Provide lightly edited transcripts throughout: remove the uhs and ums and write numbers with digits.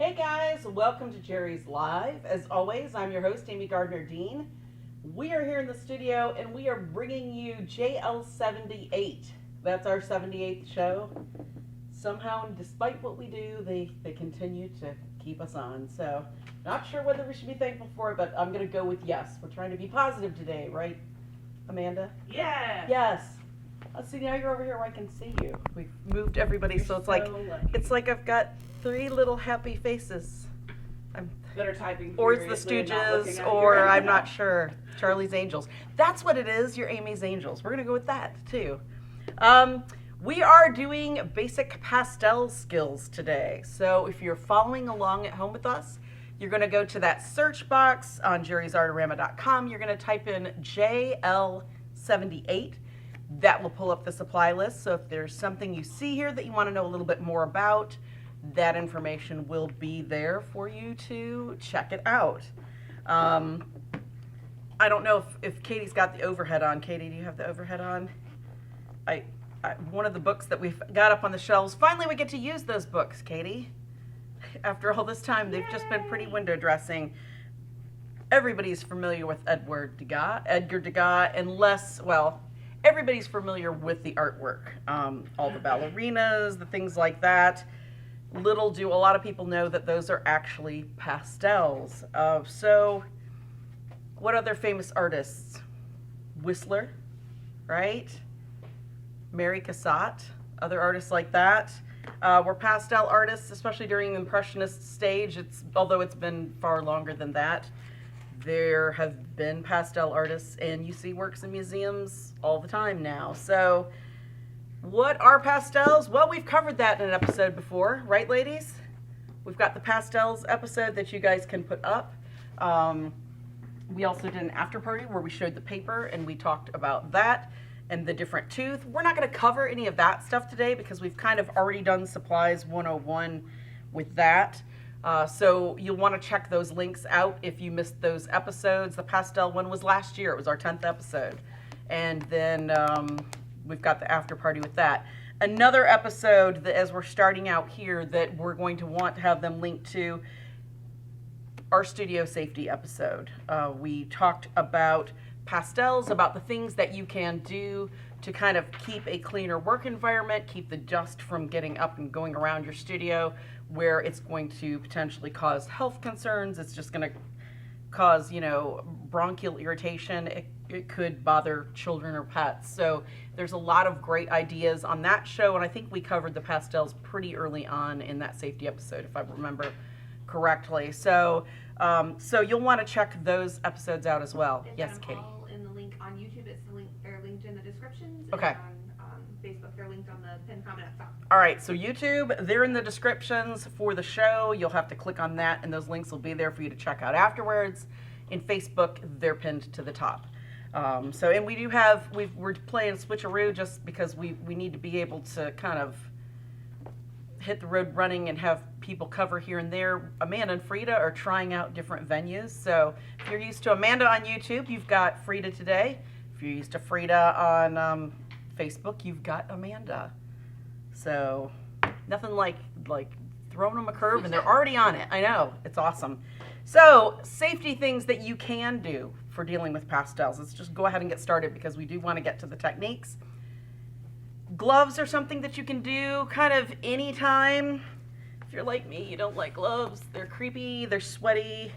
Hey guys, welcome to Jerry's Live. As always, I'm your host, Amy Gardner Dean. We are here in the studio and we are bringing you JL78. That's our 78th show. Somehow, despite what we do, they continue to keep us on. So, not sure whether we should be thankful for it, but I'm going to go with yes. We're trying to be positive today, right, Amanda? Yeah. Yes. Let's see, now you're over here where I can see you. We've moved everybody, so it's like I've got three little happy faces. That are typing. Or it's the Stooges, or I'm not sure. Charlie's Angels. That's what it is. You're Amy's Angels. We're gonna go with that too. We are doing basic pastel skills today. So if you're following along at home with us, you're gonna go to that search box on jerrysartorama.com. You're gonna type in JL78. That will pull up the supply list. So if there's something you see here that you want to know a little bit more about, that information will be there for you to check it out. I don't know if Katie's got the overhead on. Katie, do you have the overhead on? One of the books that we've got up on the shelves, finally we get to use those books, Katie. After all this time, they've just been pretty window dressing. Everybody's familiar with Edgar Degas, unless, well, everybody's familiar with the artwork, all the ballerinas, the things like that. Little do a lot of people know that those are actually pastels. So, what other famous artists? Whistler, right? Mary Cassatt, other artists like that. Were pastel artists, especially during the Impressionist stage. Although it's been far longer than that. There have been pastel artists, and you see works in museums all the time now. So, what are pastels? Well, we've covered that in an episode before, right, ladies? We've got the pastels episode that you guys can put up. We also did an after party where we showed the paper, and we talked about that and the different tooth. We're not going to cover any of that stuff today because we've kind of already done Supplies 101 with that. So you'll want to check those links out if you missed those episodes. The pastel one was last year. It was our 10th episode. And then we've got the after party with that. Another episode that, as we're starting out here, that we're going to want to have them linked to, our studio safety episode. We talked about pastels, about the things that you can do to kind of keep a cleaner work environment, keep the dust from getting up and going around your studio, where it's going to potentially cause health concerns. It's just going to cause, bronchial irritation. It could bother children or pets. So there's a lot of great ideas on that show, and I think we covered the pastels pretty early on in that safety episode, if I remember correctly. So you'll want to check those episodes out as well. And yes, Katie. all in the link on YouTube. They're linked in the descriptions. Okay. And on Facebook, they're linked on the pinned comment at the top. All right, so YouTube, they're in the descriptions for the show. You'll have to click on that, and those links will be there for you to check out afterwards. In Facebook, they're pinned to the top. And we do have, we're playing switcheroo just because we need to be able to kind of hit the road running and have people cover here and there. Amanda and Frida are trying out different venues. So if you're used to Amanda on YouTube, you've got Frida today. If you're used to Frida on Facebook, you've got Amanda. So nothing like throwing them a curve and they're already on it. I know, it's awesome. So safety things that you can do for dealing with pastels. Let's just go ahead and get started because we do want to get to the techniques. Gloves are something that you can do kind of anytime. If you're like me, you don't like gloves. They're creepy, they're sweaty.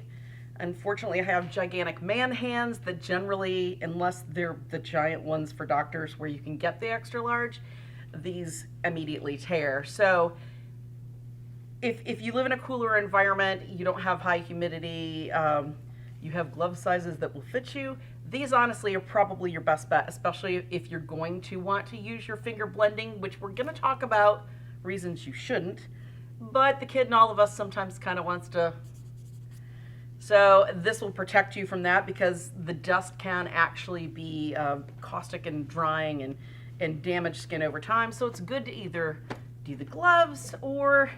Unfortunately, I have gigantic man hands that generally, unless they're the giant ones for doctors where you can get the extra large, these immediately tear. So if you live in a cooler environment, you don't have high humidity, you have glove sizes that will fit you, these honestly are probably your best bet, especially if you're going to want to use your finger blending, which we're going to talk about reasons you shouldn't, but the kid in all of us sometimes kind of wants to. So this will protect you from that because the dust can actually be caustic and drying and damage skin over time. So it's good to either do the gloves or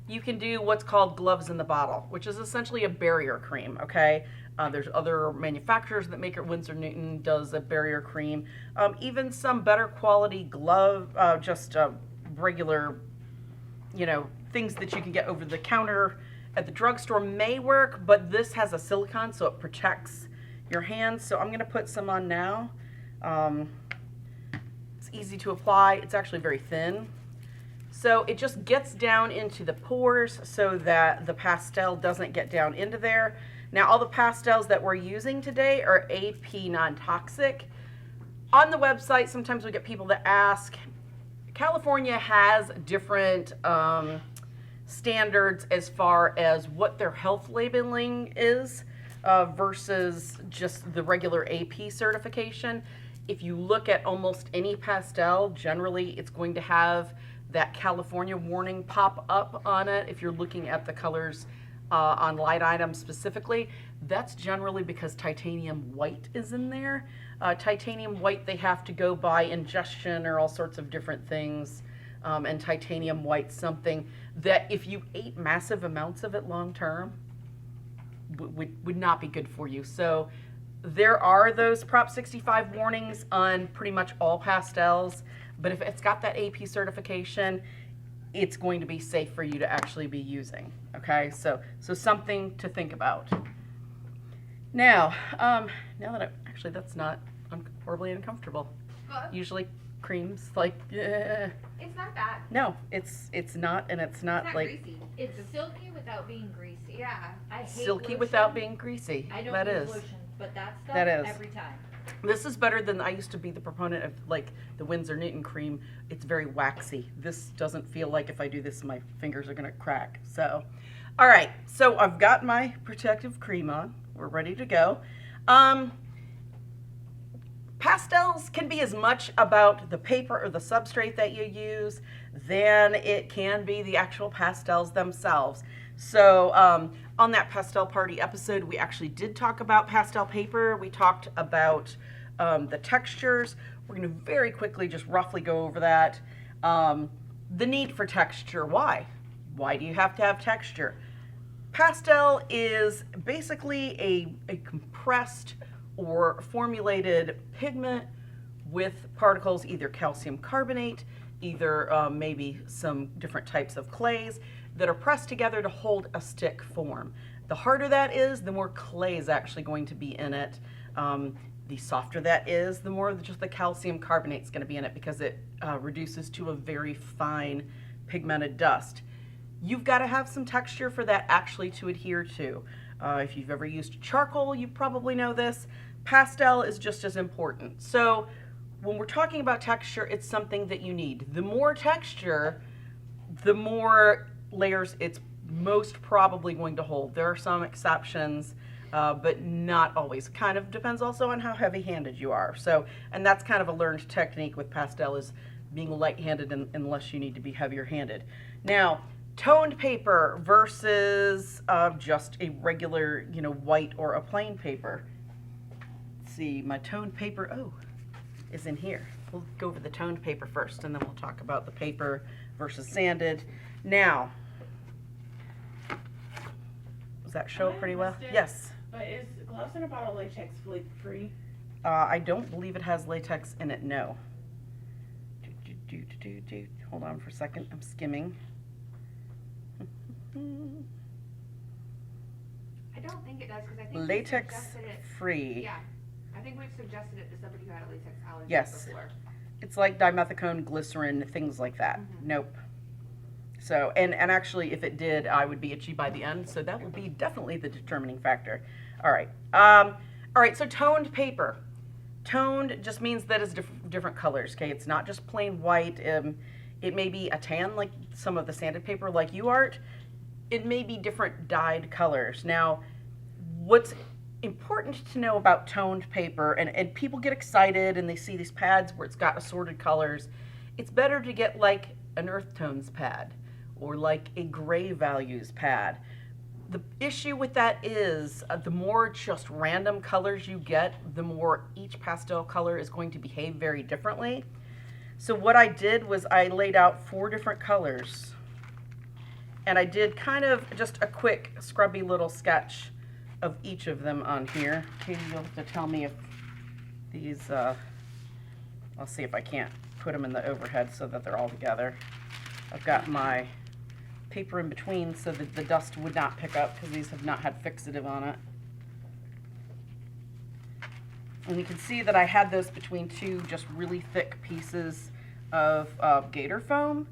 you can do what's called gloves in the bottle, which is essentially a barrier cream, okay? There's other manufacturers that make it. Winsor Newton does a barrier cream. Even some better quality glove, just regular, things that you can get over the counter at the drugstore may work, but this has a silicone, so it protects your hands. So I'm gonna put some on now. It's easy to apply. It's actually very thin. So it just gets down into the pores so that the pastel doesn't get down into there. Now, all the pastels that we're using today are AP non-toxic. On the website, sometimes we get people that ask, California has different standards as far as what their health labeling is versus just the regular AP certification. If you look at almost any pastel, generally it's going to have that California warning pop up on it. If you're looking at the colors on light items specifically, that's generally because titanium white is in there. Titanium white, they have to go by ingestion or all sorts of different things. And titanium white, something that if you ate massive amounts of it long term, would not be good for you. So there are those Prop 65 warnings on pretty much all pastels, but if it's got that AP certification, it's going to be safe for you to actually be using. Okay, so something to think about. Now that actually that's not horribly uncomfortable. Good. Usually creams like It's not bad. no, it's not, and it's not It's not like greasy. It's silky without being greasy. Yeah. I hate silky lotion. without being greasy. I don't That use is. lotion, but that stuff That is. every time. This is better than I used to be the proponent of, like the Windsor Newton cream. It's very waxy. This doesn't feel like if I do this, my fingers are gonna crack. So, all right. So I've got my protective cream on. We're ready to go. Pastels can be as much about the paper or the substrate that you use than it can be the actual pastels themselves. So on that pastel party episode, we actually did talk about pastel paper. We talked about the textures. We're going to very quickly just roughly go over that. The need for texture. Why? Why do you have to have texture? Pastel is basically a compressed or formulated pigment with particles, either calcium carbonate, either maybe some different types of clays that are pressed together to hold a stick form. The harder that is, the more clay is actually going to be in it. The softer that is, the more just the calcium carbonate is going to be in it because it reduces to a very fine pigmented dust. You've got to have some texture for that actually to adhere to. If you've ever used charcoal, you probably know this. Pastel is just as important. So when we're talking about texture, it's something that you need. The more texture, the more layers it's most probably going to hold. There are some exceptions, but not always. Kind of depends also on how heavy-handed you are. So, and that's kind of a learned technique with pastel, is being light-handed unless you need to be heavier-handed. Now, toned paper versus just a regular, white or a plain paper. Let's see, my toned paper, is in here. We'll go over the toned paper first, and then we'll talk about the paper versus sanded. Now, does that show up pretty well? Missed it. Yes. But is Gloves in a Bottle latex free? I don't believe it has latex in it, no. Hold on for a second, I'm skimming. I don't think it does because I think we've Latex suggested it. free. Yeah. I think we've suggested it to somebody who had a latex allergy Yes. before. It's like dimethicone, glycerin, things like that. Nope. So, and actually, if it did, I would be itchy by the end. So that would be definitely the determining factor. All right. All right. So toned paper. Toned just means that it's different colors. Okay. It's not just plain white. It may be a tan, like some of the sanded paper, like UArt. It may be different dyed colors. Now, what's important to know about toned paper, and people get excited and they see these pads where it's got assorted colors, it's better to get like an earth tones pad or like a gray values pad. The issue with that is the more just random colors you get, the more each pastel color is going to behave very differently. So what I did was I laid out 4 different colors, and I did kind of just a quick scrubby little sketch of each of them on here. Katie, you'll have to tell me if these, I'll see if I can't put them in the overhead so that they're all together. I've got my paper in between so that the dust would not pick up because these have not had fixative on it. And you can see that I had those between two just really thick pieces of Gator foam.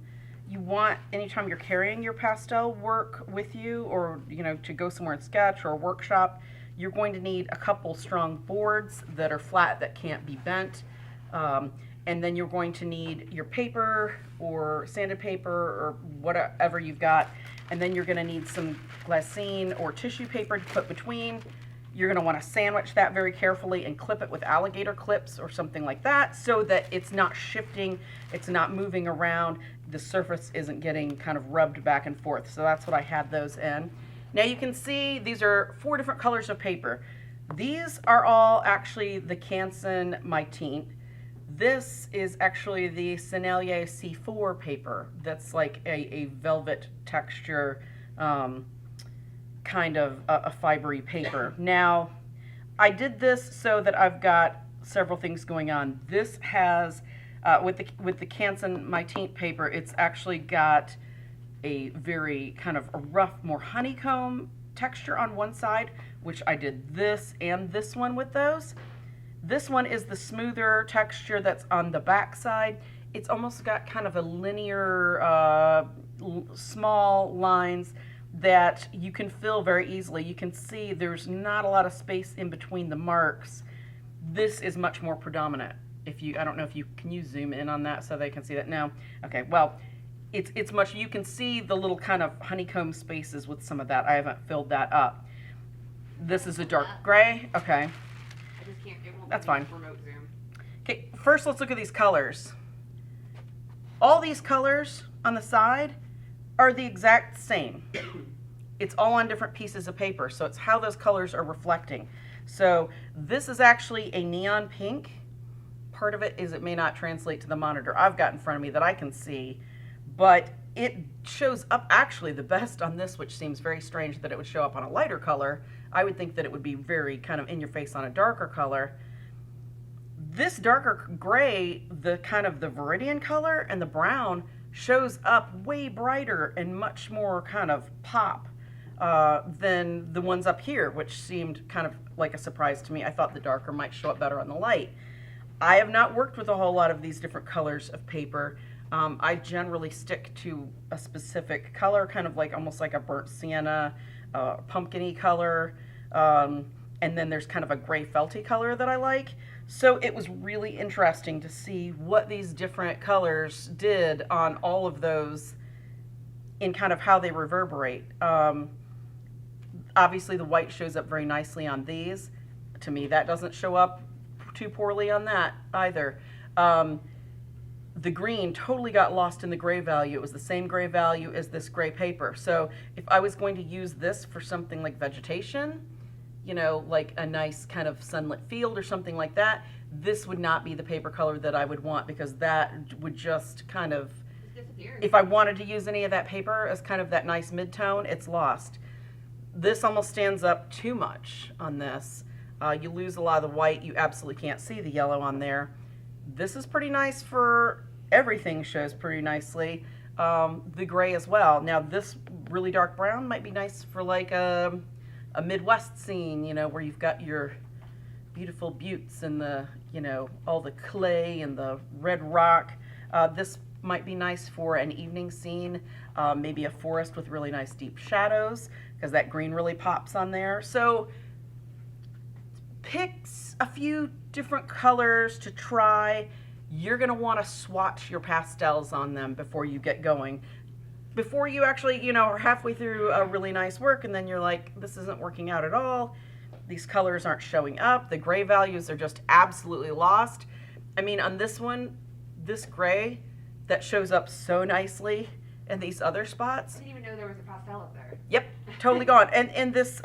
You want, anytime you're carrying your pastel work with you, or to go somewhere and sketch or a workshop, you're going to need a couple strong boards that are flat, that can't be bent. And then you're going to need your paper or sanded paper or whatever you've got. And then you're going to need some glassine or tissue paper to put between. You're going to want to sandwich that very carefully and clip it with alligator clips or something like that so that it's not shifting, it's not moving around, the surface isn't getting kind of rubbed back and forth. So that's what I had those in. Now you can see these are 4 different colors of paper. These are all actually the Canson Mytint. This is actually the Sennelier C4 paper. That's like a velvet texture, kind of a fibery paper. Now, I did this so that I've got several things going on. This has, with the Canson Mytint paper, it's actually got a very kind of a rough, more honeycomb texture on one side, which I did this and this one with those. This one is the smoother texture that's on the back side. It's almost got kind of a linear, small lines that you can fill very easily. You can see there's not a lot of space in between the marks. This is much more predominant. I don't know if can you zoom in on that so they can see that now? Okay, well, it's much, you can see the little kind of honeycomb spaces with some of that. I haven't filled that up. This is a dark gray, okay. I just can't, it won't That's let me fine. remote zoom. Okay, first let's look at these colors. All these colors on the side are the exact same. It's all on different pieces of paper, so it's how those colors are reflecting. So this is actually a neon pink. Part of it is it may not translate to the monitor I've got in front of me that I can see, but it shows up actually the best on this, which seems very strange that it would show up on a lighter color. I would think that it would be very kind of in your face on a darker color. This darker gray, the kind of the Viridian color and the brown shows up way brighter and much more kind of pop than the ones up here, which seemed kind of like a surprise to me. I thought the darker might show up better on the light. I have not worked with a whole lot of these different colors of paper. I generally stick to a specific color, kind of like almost like a burnt sienna, pumpkin-y color, and then there's kind of a gray felty color that I like. So it was really interesting to see what these different colors did on all of those in kind of how they reverberate. Obviously the white shows up very nicely on these. To me, that doesn't show up too poorly on that either. The green totally got lost in the gray value. It was the same gray value as this gray paper. So if I was going to use this for something like vegetation, like a nice kind of sunlit field or something like that, this would not be the paper color that I would want, because that would just kind of, if I wanted to use any of that paper as kind of that nice mid-tone, it's lost. This almost stands up too much on this. You lose a lot of the white. You absolutely can't see the yellow on there. This is pretty nice for everything, shows pretty nicely. The gray as well. Now this really dark brown might be nice for like a Midwest scene, where you've got your beautiful buttes and the, all the clay and the red rock. This might be nice for an evening scene, maybe a forest with really nice deep shadows, because that green really pops on there. So pick a few different colors to try. You're going to want to swatch your pastels on them before you get going. Before you actually, are halfway through a really nice work and then you're like, this isn't working out at all. These colors aren't showing up. The gray values are just absolutely lost. I mean, on this one, this gray that shows up so nicely in these other spots. I didn't even know there was a pastel up there. Yep, totally gone. And this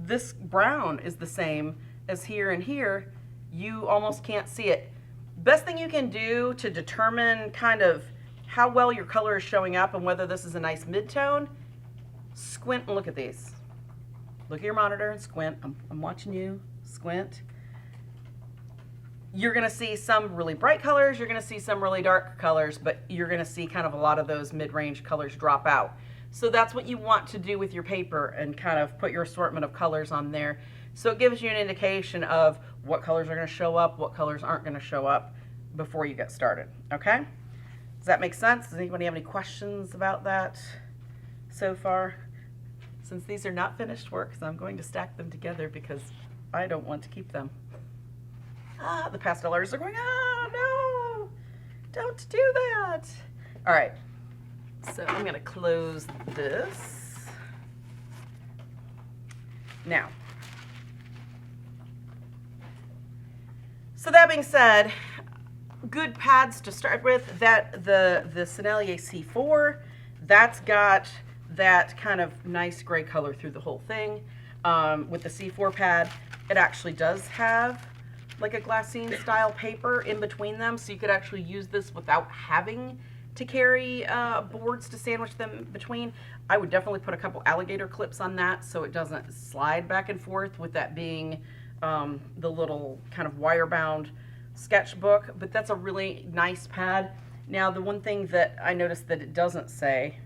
this brown is the same as here and here. You almost can't see it. Best thing you can do to determine kind of how well your color is showing up and whether this is a nice mid-tone, squint and look at these. Look at your monitor and squint. I'm watching you. Squint. You're going to see some really bright colors. You're going to see some really dark colors, but you're going to see kind of a lot of those mid-range colors drop out. So that's what you want to do with your paper and kind of put your assortment of colors on there. So it gives you an indication of what colors are going to show up, what colors aren't going to show up before you get started. Okay? Does that make sense? Does anybody have any questions about that so far? Since these are not finished works, I'm going to stack them together because I don't want to keep them. Ah, the pastel artists are going, no, don't do that. All right, so I'm going to close this. Now, so that being said, good pads to start with. That the Sennelier C4, that's got that kind of nice gray color through the whole thing. With the C4 pad, it actually does have like a glassine style paper in between them, so you could actually use this without having to carry boards to sandwich them between. I would definitely put a couple alligator clips on that so it doesn't slide back and forth, with that being the little kind of wire bound sketchbook. But that's a really nice pad. Now, the one thing that I noticed that it doesn't say,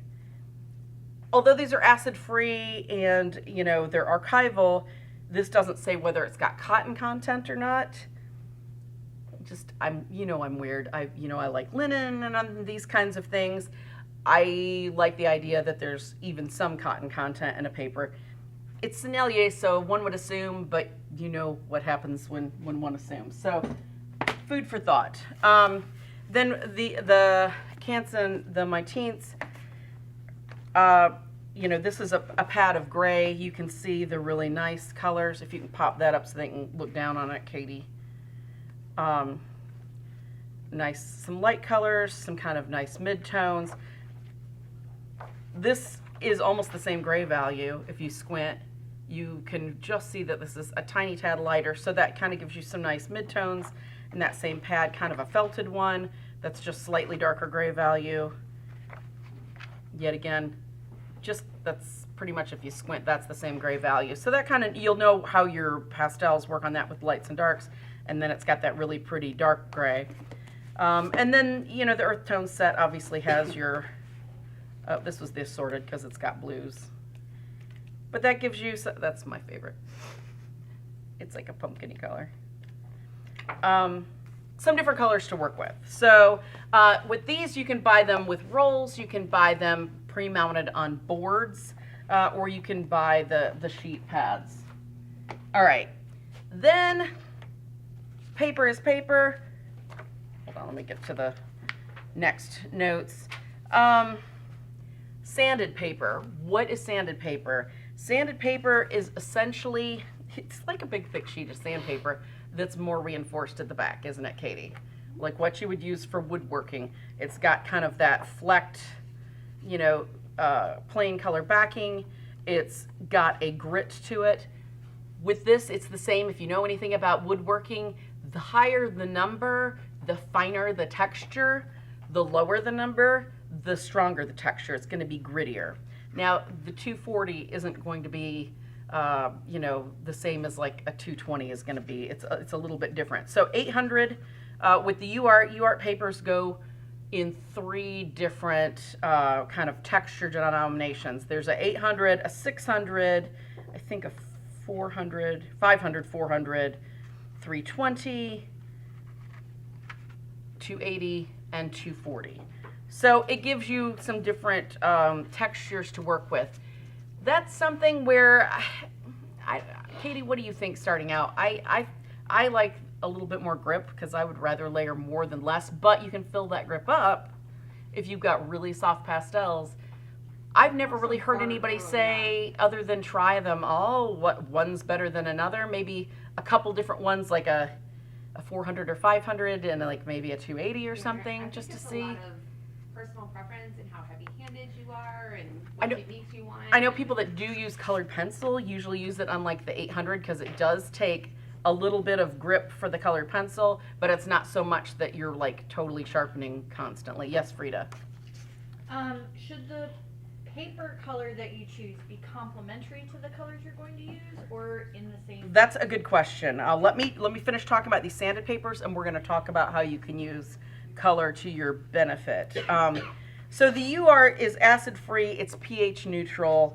although these are acid free and you know they're archival, this doesn't say whether it's got cotton content or not. Just, I'm weird. I like linen and these kinds of things. I like the idea that there's even some cotton content in a paper. It's Sennelier, so one would assume, but you know what happens when one assumes. So, food for thought. Then the Canson, the Myteenths, this is a pad of gray. You can see the really nice colors. If you can pop that up so they can look down on it, Katie. Nice, some light colors, some kind of nice mid-tones. This is almost the same gray value. If you squint, you can just see that this is a tiny tad lighter, so that kind of gives you some nice mid-tones. And that same pad, kind of a felted one, that's just slightly darker gray value. Yet again, that's pretty much, if you squint, that's the same gray value. So that kind of, you'll know how your pastels work on that with lights and darks. And then it's got that really pretty dark gray. And then, the earth tone set obviously has your, this was the assorted because it's got blues. But that gives you, that's my favorite. It's like a pumpkin-y color. Some different colors to work with. So with these, you can buy them with rolls, you can buy them pre-mounted on boards, or you can buy the sheet pads. All right, then paper is paper. Hold on, let me get to the next notes. Sanded paper. What is sanded paper? Sanded paper is essentially, it's like a big thick sheet of sandpaper that's more reinforced at the back, isn't it, Katie? Like what you would use for woodworking. It's got kind of that flecked, plain color backing. It's got a grit to it. With this, it's the same. If you know anything about woodworking, the higher the number, the finer the texture. The lower the number, the stronger the texture. It's going to be grittier. Now, the 240 isn't going to be, the same as like a 220 is going to be. It's a little bit different. So 800 with the UART papers go in 3 different kind of texture denominations. There's a 800, a 600, I think a 400, 500, 400, 320, 280, and 240. So it gives you some different textures to work with. That's something where, Katie, what do you think starting out? I like a little bit more grip because I would rather layer more than less, but you can fill that grip up if you've got really soft pastels. I've never really heard anybody say, other than try them all, what one's better than another. Maybe a couple different ones, like a 400 or 500 and like maybe a 280 or something, just to see. A lot of personal preference and how heavy-handed you are and what techniques you want. I know people that do use colored pencil usually use it on like the 800 because it does take a little bit of grip for the colored pencil, but it's not so much that you're like totally sharpening constantly. Yes, Frida? Should the paper color that you choose be complementary to the colors you're going to use, or in the same? That's a good question. Let me finish talking about these sanded papers, and we're going to talk about how you can use color to your benefit. So the UART is acid-free, it's pH neutral.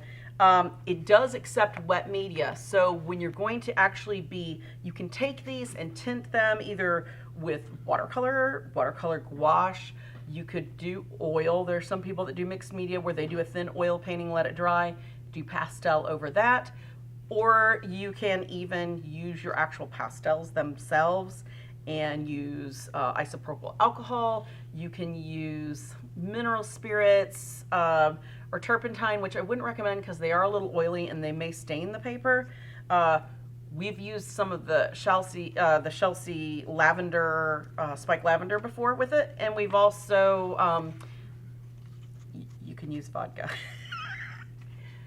It does accept wet media. So when you're going to actually you can take these and tint them either with watercolor gouache. You could do oil. There's some people that do mixed media where they do a thin oil painting, let it dry, do pastel over that. Or you can even use your actual pastels themselves and use isopropyl alcohol. You can use mineral spirits or turpentine, which I wouldn't recommend because they are a little oily and they may stain the paper. We've used some of the Chelsea lavender, spike lavender before with it, and we've also, you can use vodka.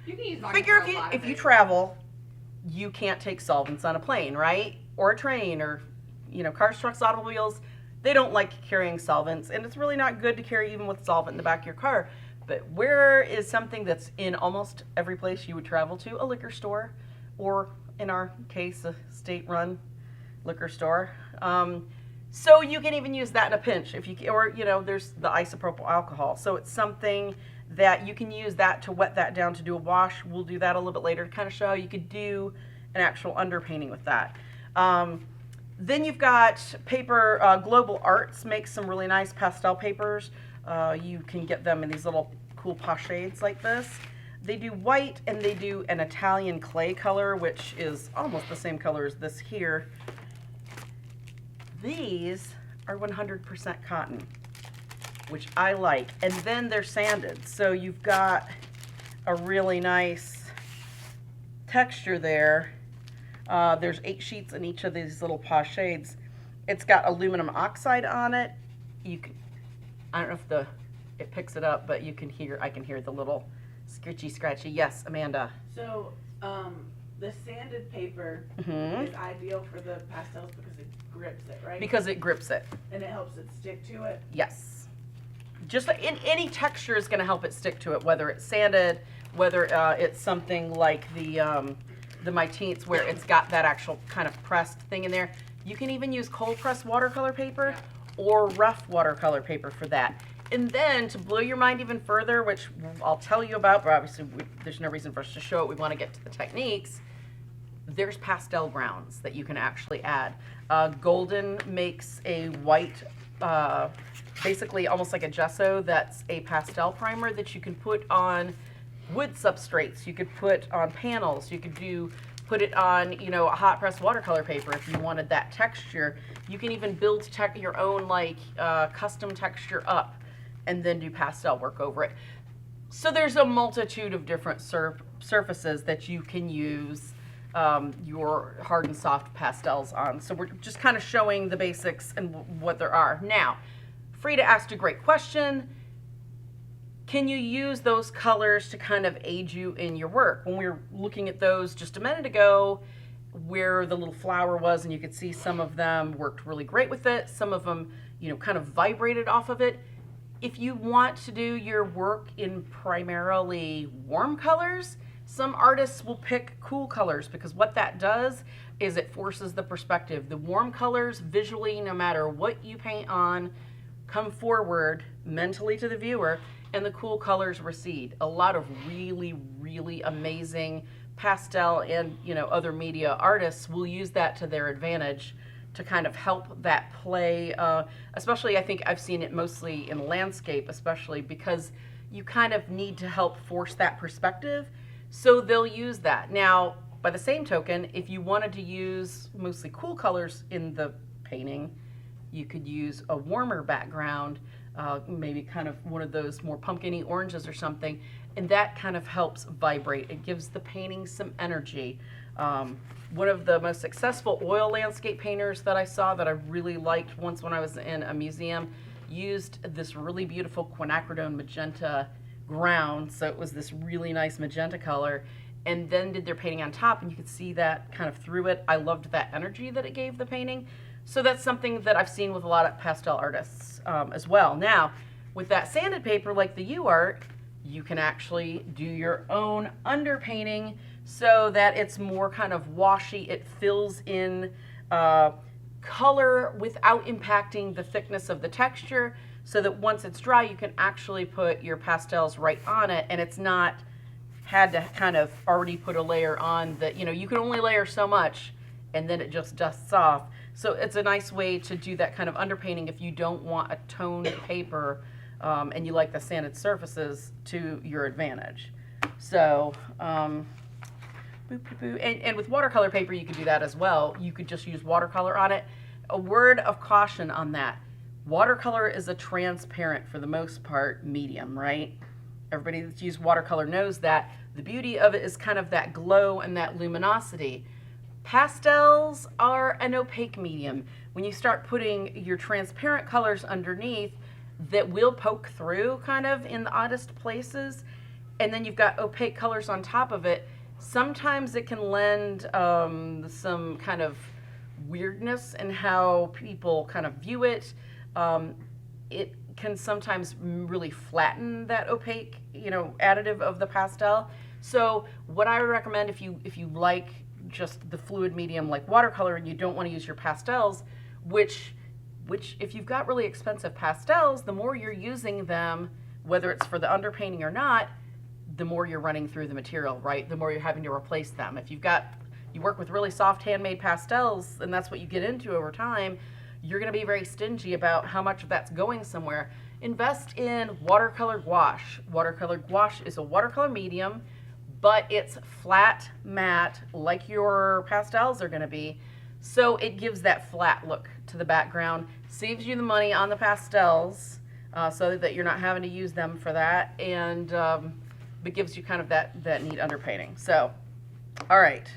You can use vodka Figure for a lot if of you it. travel, you can't take solvents on a plane, right? Or a train, or cars, trucks, automobiles. They don't like carrying solvents, and it's really not good to carry even with solvent in the back of your car. But where is something that's in almost every place you would travel to? A liquor store, or in our case, a state-run liquor store. So you can even use that in a pinch, or there's the isopropyl alcohol. So it's something that you can use that to wet that down to do a wash. We'll do that a little bit later to kind of show how you could do an actual underpainting with that. Then you've got paper. Global Arts makes some really nice pastel papers. You can get them in these little cool pochades like this. They do white and they do an Italian clay color, which is almost the same color as this here. These are 100% cotton, which I like. And then they're sanded. So you've got a really nice texture there. There's 8 sheets in each of these little pochades. It's got aluminum oxide on it. I don't know if it picks it up, but I can hear the little scratchy. Yes, Amanda. So, the sanded paper Mhm. is ideal for the pastels because it grips it, right? Because it grips it. And it helps it stick to it. Yes. Just like any texture is going to help it stick to it, whether it's sanded, whether it's something like the My Tints where it's got that actual kind of pressed thing in there. You can even use cold pressed watercolor paper or rough watercolor paper for that. And then to blow your mind even further, which I'll tell you about, but obviously there's no reason for us to show it. We want to get to the techniques. There's pastel grounds that you can actually add. Golden makes a white, basically almost like a gesso that's a pastel primer that you can put on wood substrates. You could put on panels. You could put it on, a hot press watercolor paper if you wanted that texture. You can even build your own custom texture up and then do pastel work over it. So there's a multitude of different surfaces that you can use your hard and soft pastels on. So we're just kind of showing the basics and what there are. Now, Frida asked a great question. Can you use those colors to kind of aid you in your work? When we were looking at those just a minute ago, where the little flower was, and you could see some of them worked really great with it. Some of them, kind of vibrated off of it. If you want to do your work in primarily warm colors, some artists will pick cool colors because what that does is it forces the perspective. The warm colors visually, no matter what you paint on, come forward mentally to the viewer, and the cool colors recede. A lot of really, really amazing pastel and other media artists will use that to their advantage to kind of help that play, especially I think I've seen it mostly in landscape, especially because you kind of need to help force that perspective. So they'll use that. Now, by the same token, if you wanted to use mostly cool colors in the painting, you could use a warmer background, maybe kind of one of those more pumpkin-y oranges or something, and that kind of helps vibrate. It gives the painting some energy. One of the most successful oil landscape painters that I saw that I really liked once when I was in a museum used this really beautiful quinacridone magenta ground, so it was this really nice magenta color, and then did their painting on top, and you could see that kind of through it. I loved that energy that it gave the painting. So that's something that I've seen with a lot of pastel artists as well. Now, with that sanded paper like the UART, you can actually do your own underpainting so that it's more kind of washy. It fills in color without impacting the thickness of the texture. so that once it's dry, you can actually put your pastels right on it, and it's not had to kind of already put a layer on that, you can only layer so much and then it just dusts off. So it's a nice way to do that kind of underpainting if you don't want a toned paper and you like the sanded surfaces to your advantage. So, and with watercolor paper, you could do that as well. You could just use watercolor on it. A word of caution on that. Watercolor is a transparent, for the most part, medium, right? Everybody that's used watercolor knows that. The beauty of it is kind of that glow and that luminosity. Pastels are an opaque medium. When you start putting your transparent colors underneath that will poke through kind of in the oddest places, and then you've got opaque colors on top of it, sometimes it can lend some kind of weirdness in how people kind of view it. It can sometimes really flatten that opaque, additive of the pastel. So what I would recommend if you like just the fluid medium like watercolor and you don't want to use your pastels, which if you've got really expensive pastels, the more you're using them, whether it's for the underpainting or not, the more you're running through the material, right? The more you're having to replace them. If you work with really soft handmade pastels and that's what you get into over time, you're going to be very stingy about how much of that's going somewhere. Invest in watercolor gouache. Watercolor gouache is a watercolor medium, but it's flat, matte, like your pastels are going to be. So it gives that flat look to the background, saves you the money on the pastels so that you're not having to use them for that, and but gives you kind of that neat underpainting. So, all right.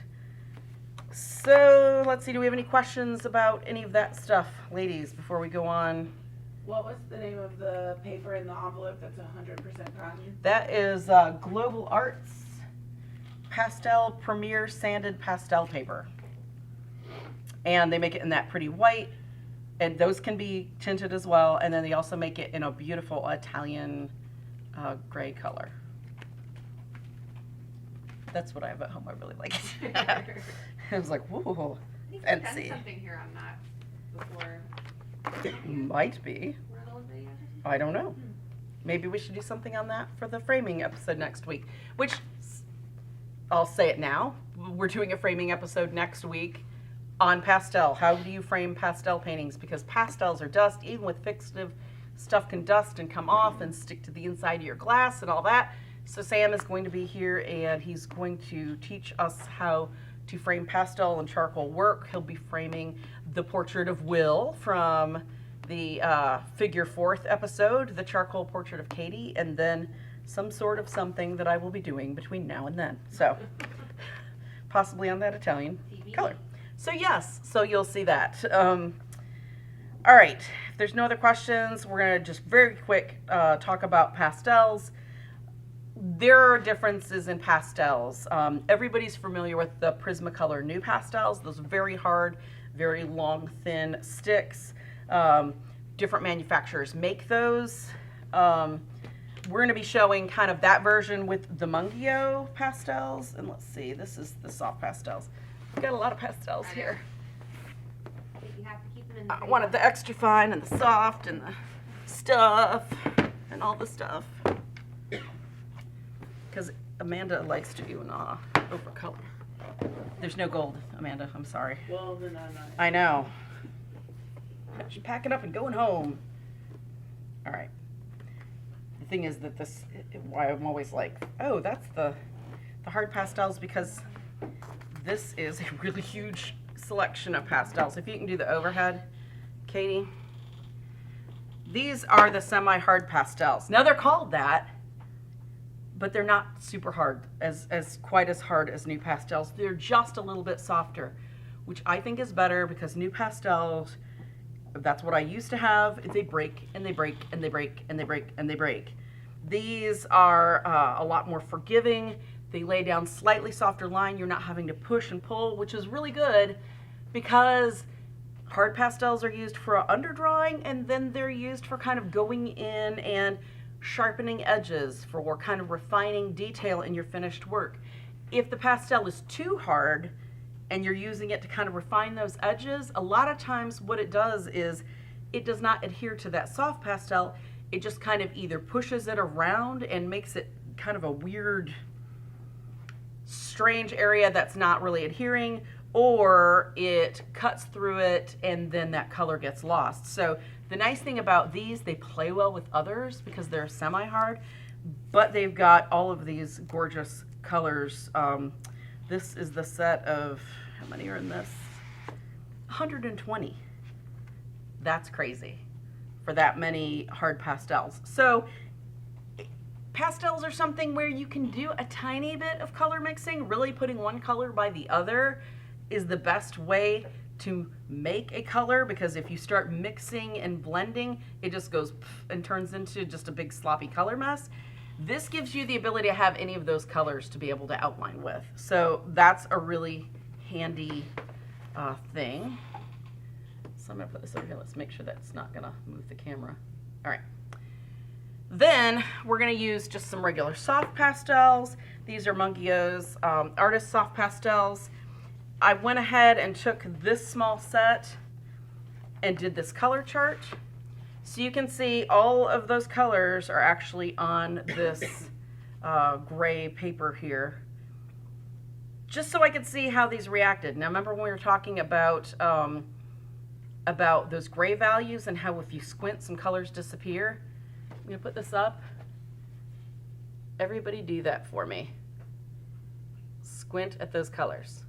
So let's see, do we have any questions about any of that stuff, ladies, before we go on? What was the name of the paper in the envelope that's 100% cotton? That is Global Arts Pastel Premier Sanded Pastel Paper. And they make it in that pretty white, and those can be tinted as well, and then they also make it in a beautiful Italian gray color. That's what I have at home. I really like it. I was like, whoa, I think we've done fancy. something here on that before. It might be. Were those videos or something? I don't know. Maybe we should do something on that for the framing episode next week, which I'll say it now. We're doing a framing episode next week on pastel. How do you frame pastel paintings? Because pastels are dust. Even with fixative, stuff can dust and come off and stick to the inside of your glass and all that. So Sam is going to be here and he's going to teach us how to frame pastel and charcoal work. He'll be framing the portrait of Will from the Figure 4th episode, the charcoal portrait of Katie, and then some sort of something that I will be doing between now and then. So possibly on that Italian color. So yes, so you'll see that. All right, if there's no other questions, we're gonna just very quick talk about pastels. There are differences in pastels. Everybody's familiar with the Prismacolor new pastels, those very hard, very long, thin sticks. Different manufacturers make those. We're going to be showing kind of that version with the Mungio pastels. And let's see, this is the soft pastels. We've got a lot of pastels here. You have to keep them in the I wanted the extra fine and the soft and the stuff and all the stuff. Because Amanda likes to do an over color. There's no gold, Amanda. I'm sorry. Well, then I'm not. I know. She's packing up and going home. All right. The thing is that why I'm always like, oh, that's the hard pastels, because this is a really huge selection of pastels. If you can do the overhead, Katie. These are the semi-hard pastels. Now they're called that, but they're not super hard, quite as hard as new pastels. They're just a little bit softer, which I think is better, because new pastels, that's what I used to have. They break and they break and they break and they break and they break. These are a lot more forgiving. They lay down slightly softer line. You're not having to push and pull, which is really good, because hard pastels are used for underdrawing, and then they're used for kind of going in and sharpening edges, for kind of refining detail in your finished work. If the pastel is too hard and you're using it to kind of refine those edges, a lot of times what it does is it does not adhere to that soft pastel. It just kind of either pushes it around and makes it kind of a weird, strange area that's not really adhering, or it cuts through it and then that color gets lost. So the nice thing about these, they play well with others because they're semi-hard, but they've got all of these gorgeous colors. This is the set of, how many are in this? 120. That's crazy for that many hard pastels. So pastels are something where you can do a tiny bit of color mixing. Really putting one color by the other is the best way to make a color, because if you start mixing and blending, it just goes and turns into just a big sloppy color mess. This gives you the ability to have any of those colors to be able to outline with. So that's a really handy thing. So I'm gonna put this over here. Let's make sure that's not gonna move the camera. All right. Then we're gonna use just some regular soft pastels. These are Mungio's Artist Soft Pastels. I went ahead and took this small set and did this color chart. So you can see all of those colors are actually on this gray paper here, just so I could see how these reacted. Now remember when we were talking about those gray values and how if you squint, some colors disappear? I'm gonna put this up. Everybody do that for me. Squint at those colors.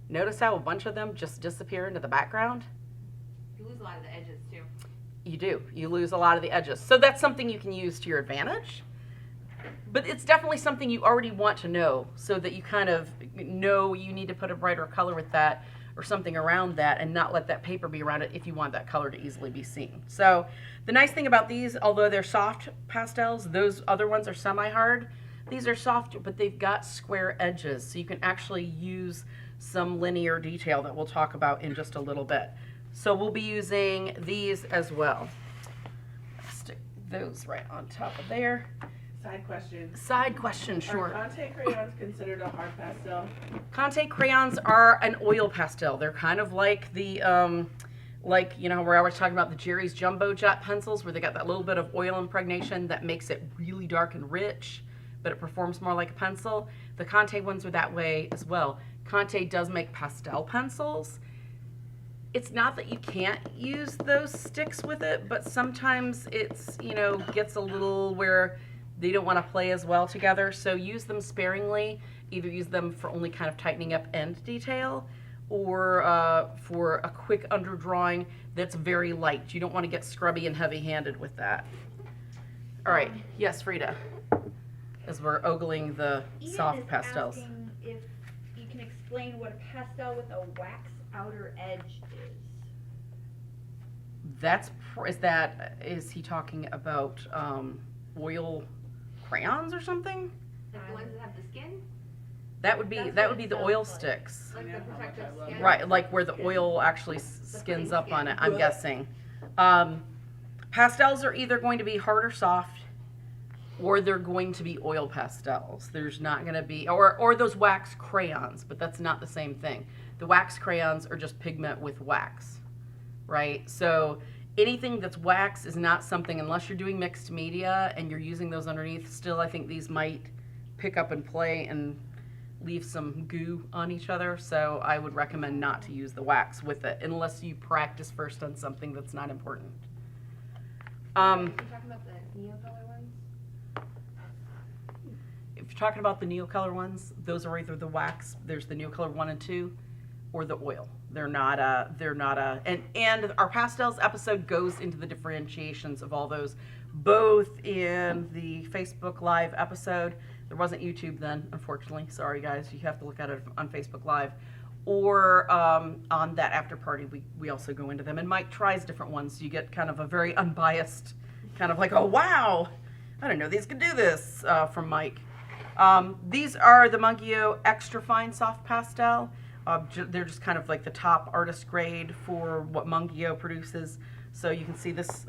Notice how a bunch of them just disappear into the background? You lose a lot of the edges too. You do. You lose a lot of the edges. So that's something you can use to your advantage. But it's definitely something you already want to know, so that you kind of know you need to put a brighter color with that or something around that, and not let that paper be around it if you want that color to easily be seen. So the nice thing about these, although they're soft pastels, those other ones are semi-hard. These are soft, but they've got square edges, so you can actually use some linear detail that we'll talk about in just a little bit. So we'll be using these as well. Stick those right on top of there. Side question. Side question, sure. Are Conte crayons considered a hard pastel? Conte crayons are an oil pastel. They're kind of like the, like, you know, where I was talking about the Jerry's Jumbo Jet pencils, where they got that little bit of oil impregnation that makes it really dark and rich, but it performs more like a pencil. The Conte ones are that way as well. Conte does make pastel pencils. It's not that you can't use those sticks with it, but sometimes it's, you know, gets a little where they don't want to play as well together. So use them sparingly. Either use them for only kind of tightening up end detail, or for a quick underdrawing that's very light. You don't want to get scrubby and heavy-handed with that. All right. Yes, Frida. As we're ogling the Ian soft is pastels. asking if you can explain what a pastel with a wax outer edge is. Is he talking about oil crayons or something? Like the ones that have the skin, That would be That's that what would it be the sounds oil like. sticks. like Yeah, the how much protective I love skin. it. Right, like where the Skin. oil actually skins plain up on skin. it, I'm guessing. Pastels are either going to be hard or soft, or they're going to be oil pastels. There's not going to be, or those wax crayons, but that's not the same thing. The wax crayons are just pigment with wax, right? So anything that's wax is not something, unless you're doing mixed media and you're using those underneath. Still, I think these might pick up and play and leave some goo on each other. So I would recommend not to use the wax with it unless you practice first on something that's not important. Are you talking about the Neocolor ones? If you're talking about the Neocolor ones, those are either the wax, there's the Neocolor 1 and 2, or the oil. They're not and our pastels episode goes into the differentiations of all those, both in the Facebook Live episode. There wasn't YouTube then, unfortunately. Sorry guys, you have to look at it on Facebook Live. Or on that after party, we also go into them. And Mike tries different ones, so you get kind of a very unbiased, kind of like, oh wow, I didn't know these could do this, from Mike. These are the Mungio Extra Fine Soft Pastel. They're just kind of like the top artist grade for what Mungio produces. So you can see this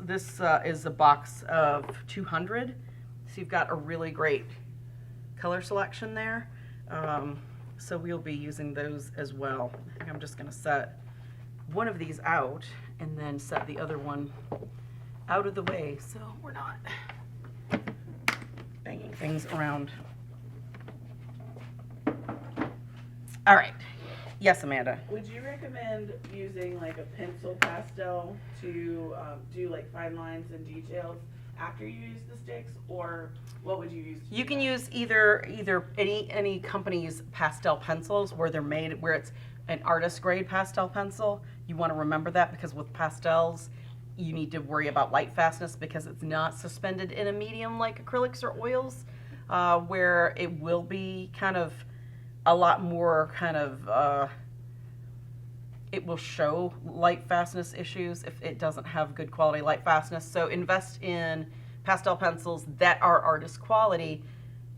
is a box of 200. So you've got a really great color selection there. So we'll be using those as well. I think I'm just going to set one of these out and then set the other one out of the way so we're not banging things around. All right. Yes, Amanda. Would you recommend using like a pencil pastel to do like fine lines and details after you use the sticks, or what would you use? To You do can that? use either any company's pastel pencils where they're made where it's an artist grade pastel pencil. You want to remember that because with pastels you need to worry about light fastness because it's not suspended in a medium like acrylics or oils, where it will be kind of a lot more kind of it will show light fastness issues if it doesn't have good quality light fastness. So invest in pastel pencils that are artist quality.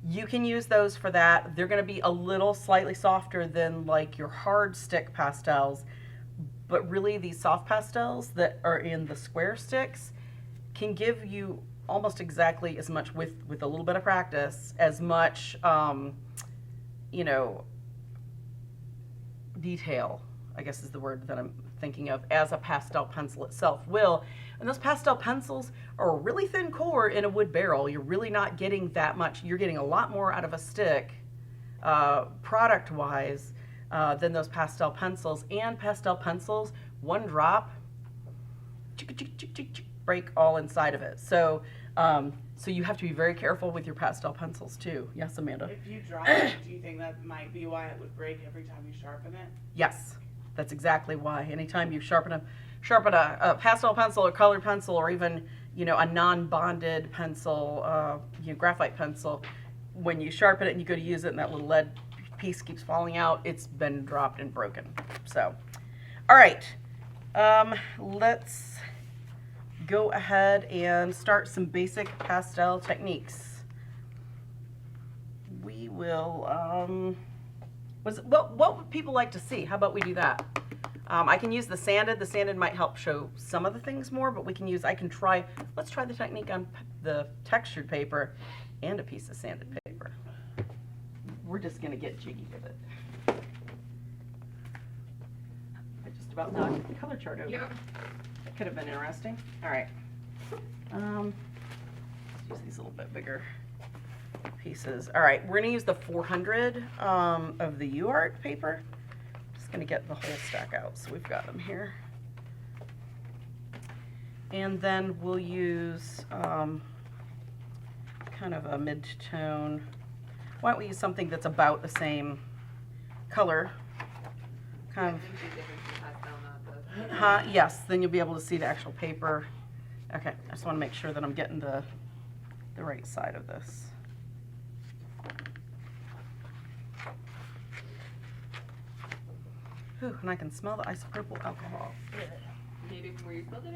You can use those for that. They're going to be a little slightly softer than like your hard stick pastels, but really these soft pastels that are in the square sticks can give you almost exactly as much, with a little bit of practice, as much you know, detail, I guess is the word that I'm thinking of, as a pastel pencil itself will. And those pastel pencils are a really thin core in a wood barrel. You're really not getting that much. You're getting a lot more out of a stick, product-wise, than those pastel pencils. And pastel pencils, one drop, break all inside of it. So, so you have to be very careful with your pastel pencils too. Yes, Amanda? If you drop it, do you think that might be why it would break every time you sharpen it? Yes, that's exactly why. Anytime you sharpen a pastel pencil or colored pencil, or even, you know, a non-bonded pencil, you know, graphite pencil, when you sharpen it and you go to use it and that little lead piece keeps falling out, it's been dropped and broken. So, all right, let's go ahead and start some basic pastel techniques. We will, what would people like to see? How about we do that? I can use the sanded. The sanded might help show some of the things more, but let's try the technique on the textured paper and a piece of sanded paper. We're just gonna get jiggy with it. I just about knocked the color chart over. Yep. That could have been interesting. All right. Let's use these a little bit bigger pieces. All right, we're gonna use the 400 of the UArt paper. Just gonna get the whole stack out, so we've got them here. And then we'll use kind of a mid-tone. Why don't we use something that's about the same color? Kind of. Yes, then you'll be able to see the actual paper. Okay, I just want to make sure that I'm getting the right side of this. Ooh, and I can smell the isopropyl alcohol. Maybe from where you spilled it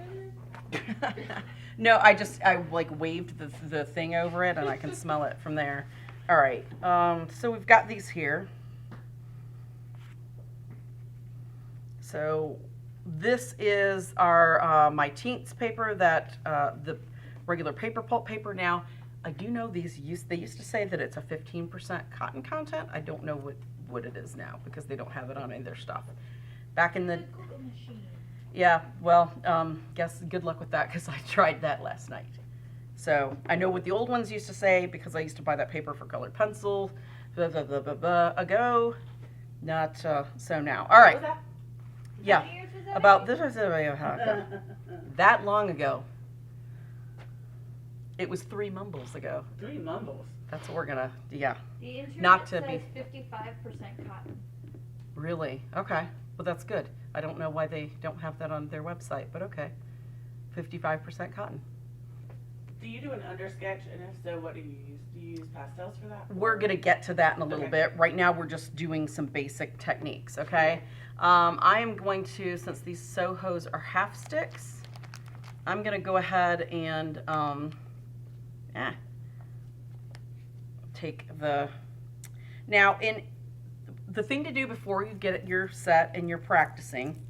earlier? No, I like waved the thing over it and I can smell it from there. All right, so we've got these here. So this is our my Teens paper, that the regular paper pulp paper. Now, I do know they used to say that it's a 15% cotton content. I don't know what it is now because they don't have it on any of their stuff. Back in the Google machine. yeah, well, guess good luck with that because I tried that last night. So I know what the old ones used to say because I used to buy that paper for colored pencil ago. Not so now. All right. What was Yeah. How many years was that? About this was that? that long ago. It was 3 mumbles ago. 3 mumbles. That's what we're gonna. Yeah. The internet Not to says be- 55% cotton. Really? Okay. Well, that's good. I don't know why they don't have that on their website, but okay. 55% cotton. Do you do an undersketch, and if so, what do you use? Do you use pastels for that? We're or- gonna get to that in a little Okay. bit. Right now, we're just doing some basic techniques, okay? I am going to, since these Sohos are half sticks, I'm gonna go ahead and take the, now the thing to do before you get your set and you're practicing,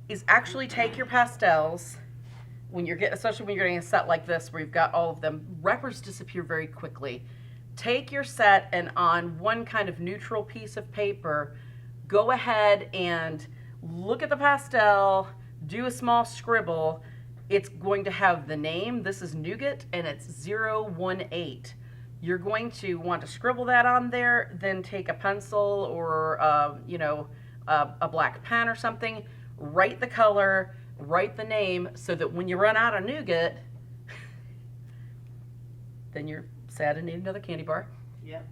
is actually take your pastels, especially when you're getting a set like this where you've got all of them, wrappers disappear very quickly. Take your set and on one kind of neutral piece of paper, go ahead and look at the pastel, do a small scribble. It's going to have the name. This is Nougat, and it's 018. You're going to want to scribble that on there, then take a pencil or, a black pen or something, write the color, write the name, so that when you run out of Nougat, then you're sad and need another candy bar. Yep.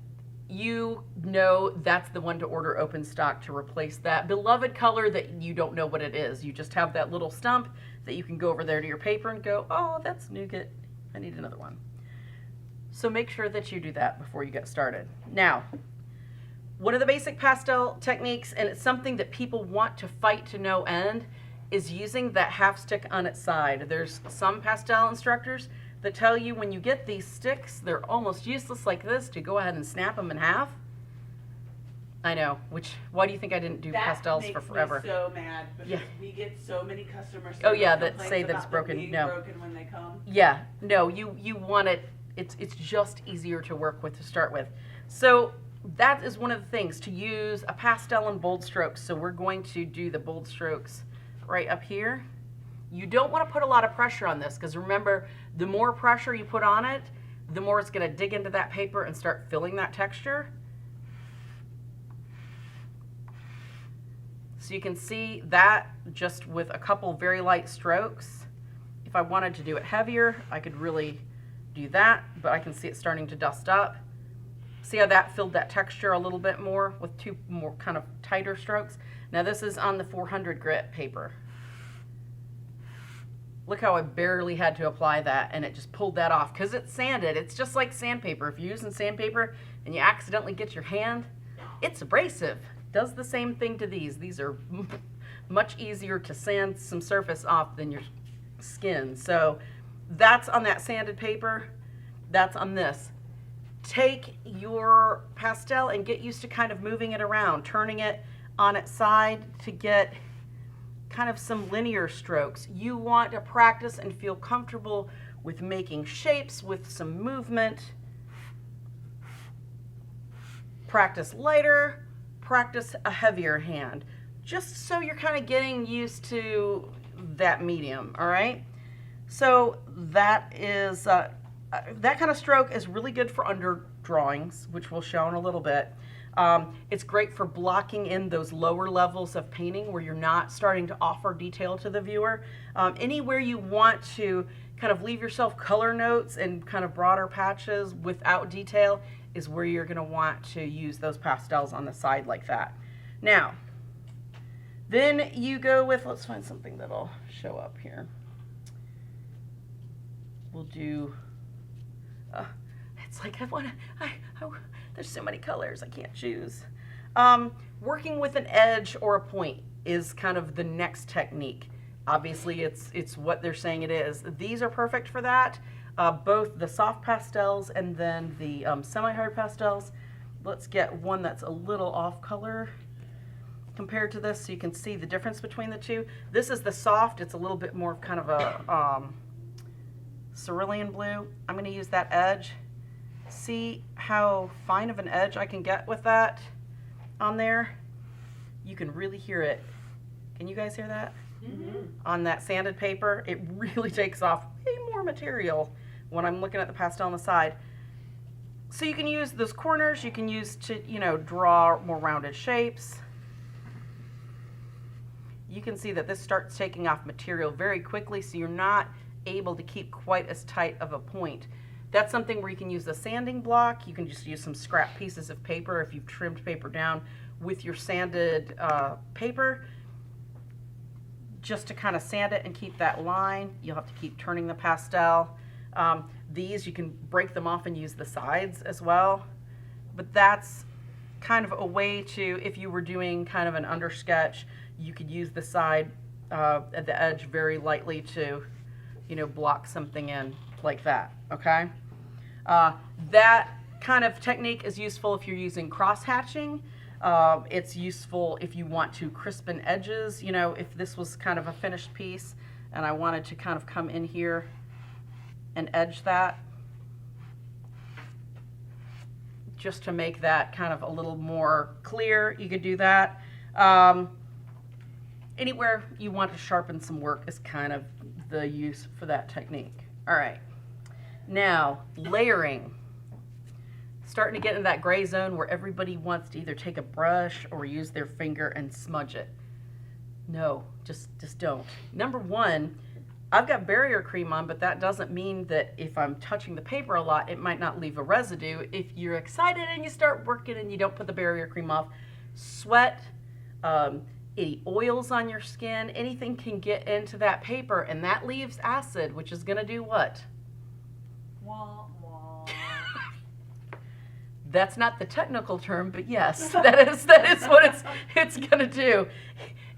You know that's the one to order open stock to replace that beloved color that you don't know what it is. You just have that little stump that you can go over there to your paper and go, oh, that's Nougat. I need another one. So make sure that you do that before you get started. Now, one of the basic pastel techniques, and it's something that people want to fight to no end, is using that half stick on its side. There's some pastel instructors that tell you when you get these sticks, they're almost useless like this, to go ahead and snap them in half. I know, why do you think I didn't do pastels for forever? That makes me so mad, because Yeah. we get so many customer service Oh, yeah, that complaints say that it's about them broken. being No. broken when they come. Yeah, no, you want it, it's just easier to work with to start with. So that is one of the things, to use a pastel and bold strokes. So we're going to do the bold strokes right up here. You don't want to put a lot of pressure on this, because remember, the more pressure you put on it, the more it's going to dig into that paper and start filling that texture. So you can see that just with a couple very light strokes. If I wanted to do it heavier, I could really do that, but I can see it starting to dust up. See how that filled that texture a little bit more with two more kind of tighter strokes? Now this is on the 400 grit paper. Look how I barely had to apply that, and it just pulled that off because it's sanded. It's just like sandpaper. If you're using sandpaper and you accidentally get your hand, it's abrasive. Does the same thing to these. These are much easier to sand some surface off than your skin. So that's on that sanded paper. That's on this. Take your pastel and get used to kind of moving it around, turning it on its side to get kind of some linear strokes. You want to practice and feel comfortable with making shapes with some movement. Practice lighter, practice a heavier hand, just so you're kind of getting used to that medium, all right? So that is, that kind of stroke is really good for under drawings, which we'll show in a little bit. It's great for blocking in those lower levels of painting where you're not starting to offer detail to the viewer. Anywhere you want to kind of leave yourself color notes and kind of broader patches without detail is where you're going to want to use those pastels on the side like that. Now, then you go with, let's find something that'll show up here. We'll do, it's like there's so many colors, I can't choose. Working with an edge or a point is kind of the next technique. Obviously, it's what they're saying it is. These are perfect for that. Both the soft pastels and then the semi-hard pastels. Let's get one that's a little off color compared to this so you can see the difference between the two. This is the soft. It's a little bit more of kind of a cerulean blue. I'm going to use that edge. See how fine of an edge I can get with that on there? You can really hear it. Can you guys hear that? Mm-hmm. On that sanded paper, it really takes off way more material when I'm looking at the pastel on the side. So you can use those corners, you can use to, draw more rounded shapes. You can see that this starts taking off material very quickly, so you're not able to keep quite as tight of a point. That's something where you can use a sanding block. You can just use some scrap pieces of paper if you've trimmed paper down with your sanded paper, just to kind of sand it and keep that line. You'll have to keep turning the pastel. These, you can break them off and use the sides as well. But that's kind of a way to, if you were doing kind of an undersketch, you could use the side at the edge very lightly to, block something in like that, okay? That kind of technique is useful if you're using cross-hatching. It's useful if you want to crispen edges. If this was kind of a finished piece and I wanted to kind of come in here and edge that, just to make that kind of a little more clear, you could do that. anywhere you want to sharpen some work is kind of the use for that technique. All right. Now, layering. Starting to get into that gray zone where everybody wants to either take a brush or use their finger and smudge it. No, just don't. Number one, I've got barrier cream on, but that doesn't mean that if I'm touching the paper a lot, it might not leave a residue. If you're excited and you start working and you don't put the barrier cream off, sweat, any oils on your skin, anything can get into that paper, and that leaves acid, which is gonna do what? Wah, wah. That's not the technical term, but yes, that is what it's gonna do.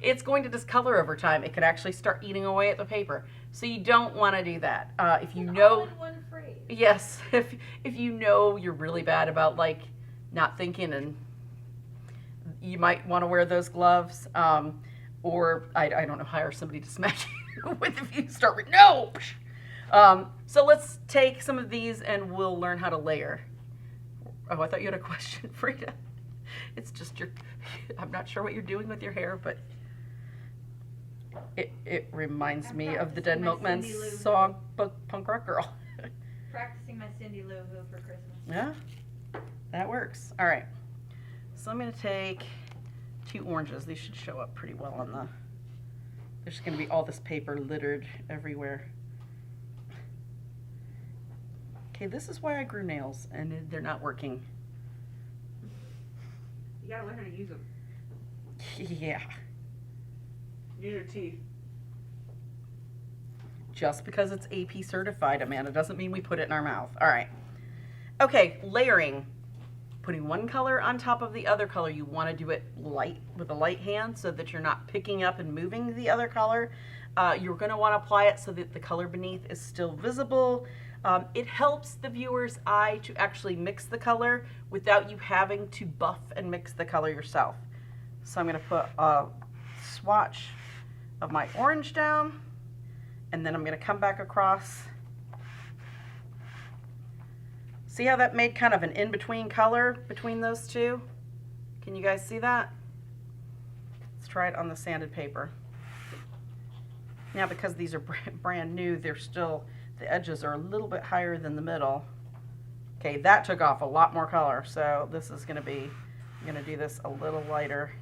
It's going to discolor over time. It could actually start eating away at the paper. So you don't want to do that. If you know, All-in-one phrase. yes, if you know you're really bad about like not thinking, and you might want to wear those gloves, or I don't know, hire somebody to smash you with if you start with no. So let's take some of these and we'll learn how to layer. Oh, I thought you had a question, Frida. It's just I'm not sure what you're doing with your hair, but it reminds I'm me of the Dead practicing my Milkmen's Cindy Lou song, Punk Rock Girl. Practicing my Cindy Lou Who for Christmas. Yeah, that works. All right, so I'm gonna take 2 oranges. These should show up pretty well on the, there's gonna be all this paper littered everywhere. Okay, this is why I grew nails and they're not working. You gotta learn how to use them. Yeah, Use your teeth. just because it's AP certified, Amanda, doesn't mean we put it in our mouth. All right. Okay, layering. Putting one color on top of the other color. You want to do it light with a light hand so that you're not picking up and moving the other color. You're going to want to apply it so that the color beneath is still visible. It helps the viewer's eye to actually mix the color without you having to buff and mix the color yourself. So I'm going to put a swatch of my orange down, and then I'm going to come back across. See how that made kind of an in-between color between those two? Can you guys see that? Let's try it on the sanded paper. Now, because these are brand new, they're still, the edges are a little bit higher than the middle. Okay, that took off a lot more color, so this is going to be, I'm going to do this a little lighter.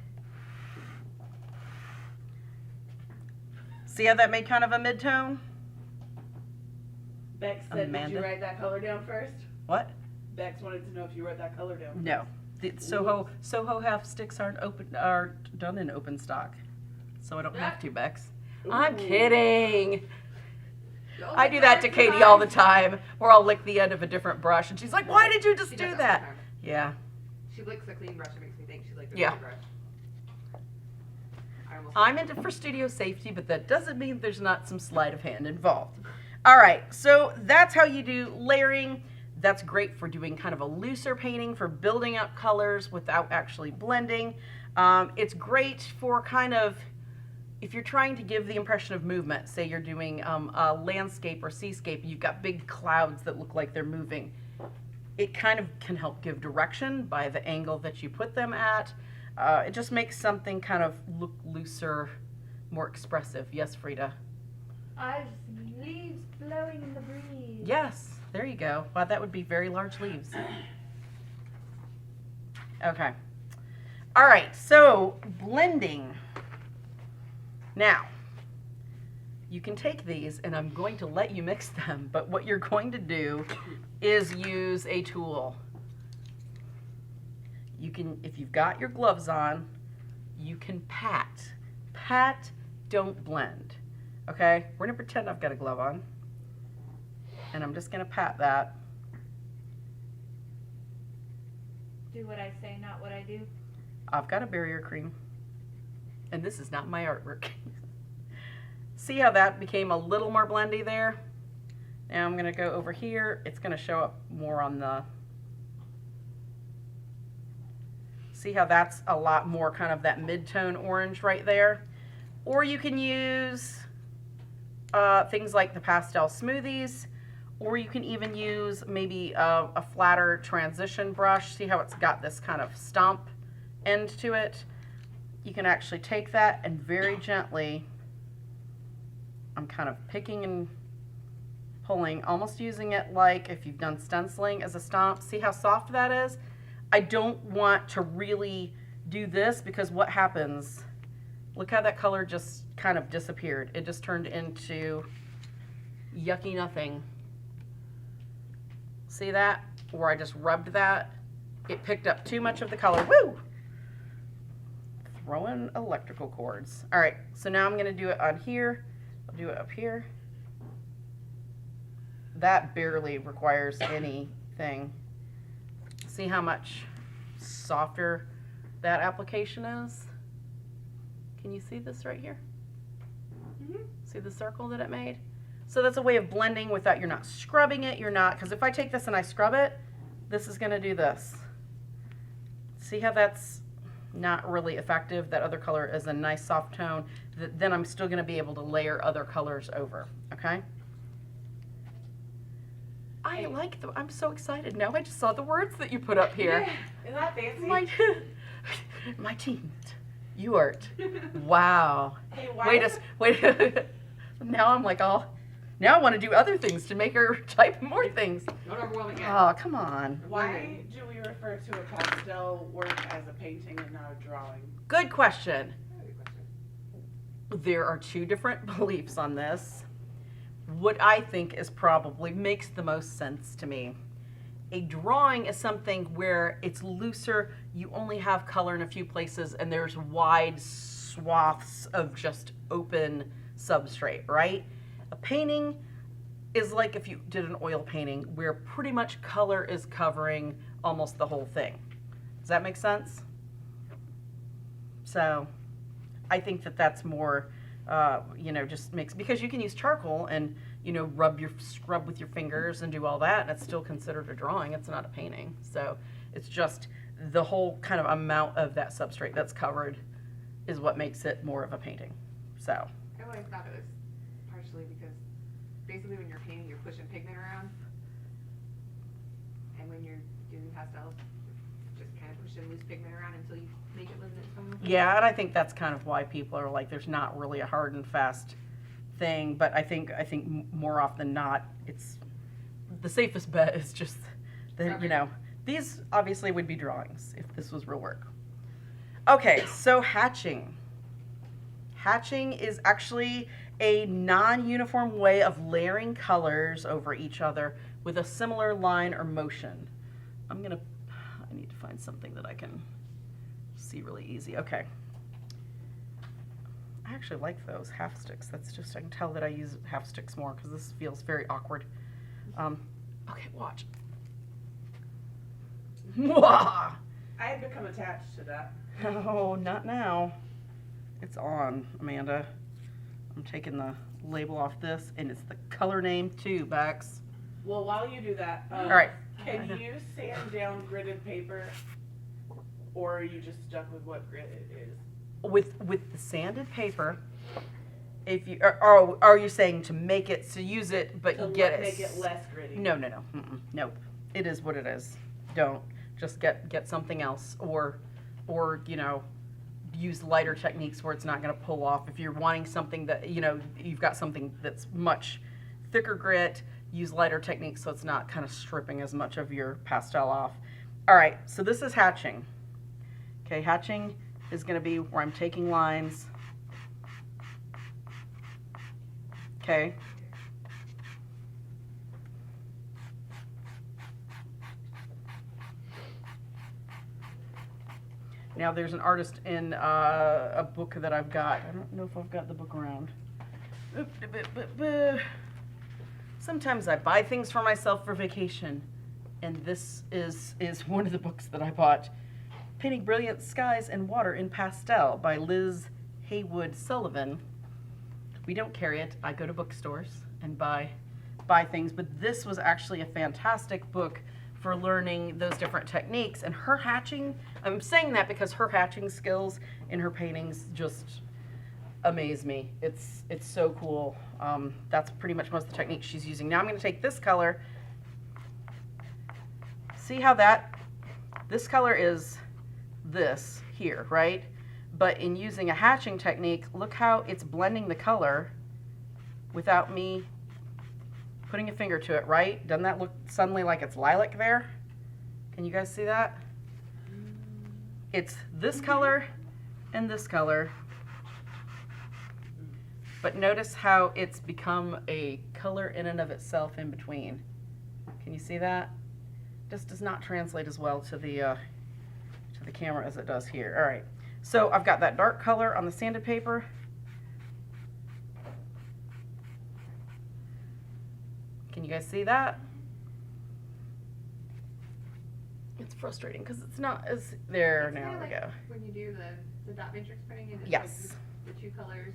See how that made kind of a mid-tone? Bex said, did Amanda? you write that color down first? What? Bex wanted to know if you wrote that color down. No. The Soho half sticks aren't done in open stock, so I don't have to, Bex. I'm Ooh. kidding. Don't I let do that her to Katie cry. all the time, or I'll lick the end of a different brush, and she's like, "Why did you just She do does that?" all the time. Yeah. She licks a clean brush and makes me think she licked a Yeah. clean brush. I'm into for studio safety, but that doesn't mean there's not some sleight of hand involved. All right, so that's how you do layering. That's great for doing kind of a looser painting, for building up colors without actually blending. It's great for kind of, if you're trying to give the impression of movement, say you're doing a landscape or seascape, you've got big clouds that look like they're moving. It kind of can help give direction by the angle that you put them at. It just makes something kind of look looser, more expressive. Yes, Frida? I just see leaves blowing in the breeze. Yes, there you go. Wow, that would be very large leaves. Okay. All right, so blending. Now, you can take these, and I'm going to let you mix them, but what you're going to do is use a tool. You can, if you've got your gloves on, you can pat. Pat, don't blend. Okay? We're gonna pretend I've got a glove on. And I'm just gonna pat that. Do what I say, not what I do. I've got a barrier cream. And this is not my artwork. See how that became a little more blendy there? Now I'm gonna go over here. It's gonna show up more on the, see how that's a lot more kind of that mid-tone orange right there? Or you can use things like the pastel smoothies, or you can even use maybe a flatter transition brush. See how it's got this kind of stomp end to it? you can actually take that and very gently, I'm kind of picking and pulling, almost using it like if you've done stenciling as a stomp. See how soft that is? I don't want to really do this because what happens, look how that color just kind of disappeared. It just turned into yucky nothing. See that? Where I just rubbed that? It picked up too much of the color. Woo! Throwing electrical cords. All right, so now I'm gonna do it on here. I'll do it up here. That barely requires anything. See how much softer that application is? Can you see this right here? See the circle that it made? So that's a way of blending without, you're not scrubbing it, you're not, because if I take this and I scrub it, this is gonna do this. See how that's not really effective? That other color is a nice soft tone. Then I'm still gonna be able to layer other colors over, okay? I like the, I'm so excited now. I just saw the words that you put up here. Isn't that fancy? My team, you art. Wow. Hey, why Wait. Now I'm like, oh, now I want to do other things to make her type more things. Don't overwhelm it yet. Oh, come on. Why do we refer to a pastel work as a painting and not a drawing? Good question. Good question. There are two different beliefs on this. What I think is probably makes the most sense to me. A drawing is something where it's looser, you only have color in a few places, and there's wide swaths of just open substrate, right? A painting is like if you did an oil painting where pretty much color is covering almost the whole thing. Does that make sense? So I think that that's more, just makes, because you can use charcoal and, scrub with your fingers and do all that, and it's still considered a drawing. It's not a painting. So it's just the whole kind of amount of that substrate that's covered is what makes it more of a painting. So. I always thought it was partially because basically when you're painting, you're pushing pigment around. And when you're doing pastels, you're just kind of pushing loose pigment around until you make it live its own. Yeah, and I think that's kind of why people are like, there's not really a hard and fast thing, but I think more often than not, it's the safest bet is just that, these obviously would be drawings if this was real work. Okay, so hatching. Hatching is actually a non-uniform way of layering colors over each other with a similar line or motion. I need to find something that I can see really easy. Okay. I actually like those half sticks. That's just, I can tell that I use half sticks more because this feels very awkward. Okay, watch. Mwah! I had become attached to that. Oh, not now. It's on, Amanda. I'm taking the label off this, and it's the color name too, Bax. Well, while you do that, All right. can you sand down gridded paper, or are you just stuck with what grit it is? With the sanded paper, if you are you saying to make it to use it, but To you get it? make it less gritty. No. Nope. It is what it is. Don't just get something else, or use lighter techniques where it's not going to pull off. If you're wanting something that you've got something that's much thicker grit, use lighter techniques so it's not kind of stripping as much of your pastel off. All right, so this is hatching. Okay, hatching is going to be where I'm taking lines. Okay. Now there's an artist in a book that I've got. I don't know if I've got the book around. Sometimes I buy things for myself for vacation, and this is one of the books that I bought. Painting Brilliant Skies and Water in Pastel by Liz Haywood Sullivan. We don't carry it. I go to bookstores and buy things, but this was actually a fantastic book for learning those different techniques. And her hatching, I'm saying that because her hatching skills in her paintings just amaze me. It's so cool. That's pretty much most of the techniques she's using. Now I'm going to take this color. See how this color is this here, right? But in using a hatching technique, look how it's blending the color without me putting a finger to it, right? Doesn't that look suddenly like it's lilac there? Can you guys see that? It's this color and this color. But notice how it's become a color in and of itself in between. Can you see that? Just does not translate as well to the camera as it does here. All right, so I've got that dark color on the sanded paper. Can you guys see that? It's frustrating because it's not as, there, It's now kinda we like go. When you do the dot matrix printing and it's Yes. like the two colors,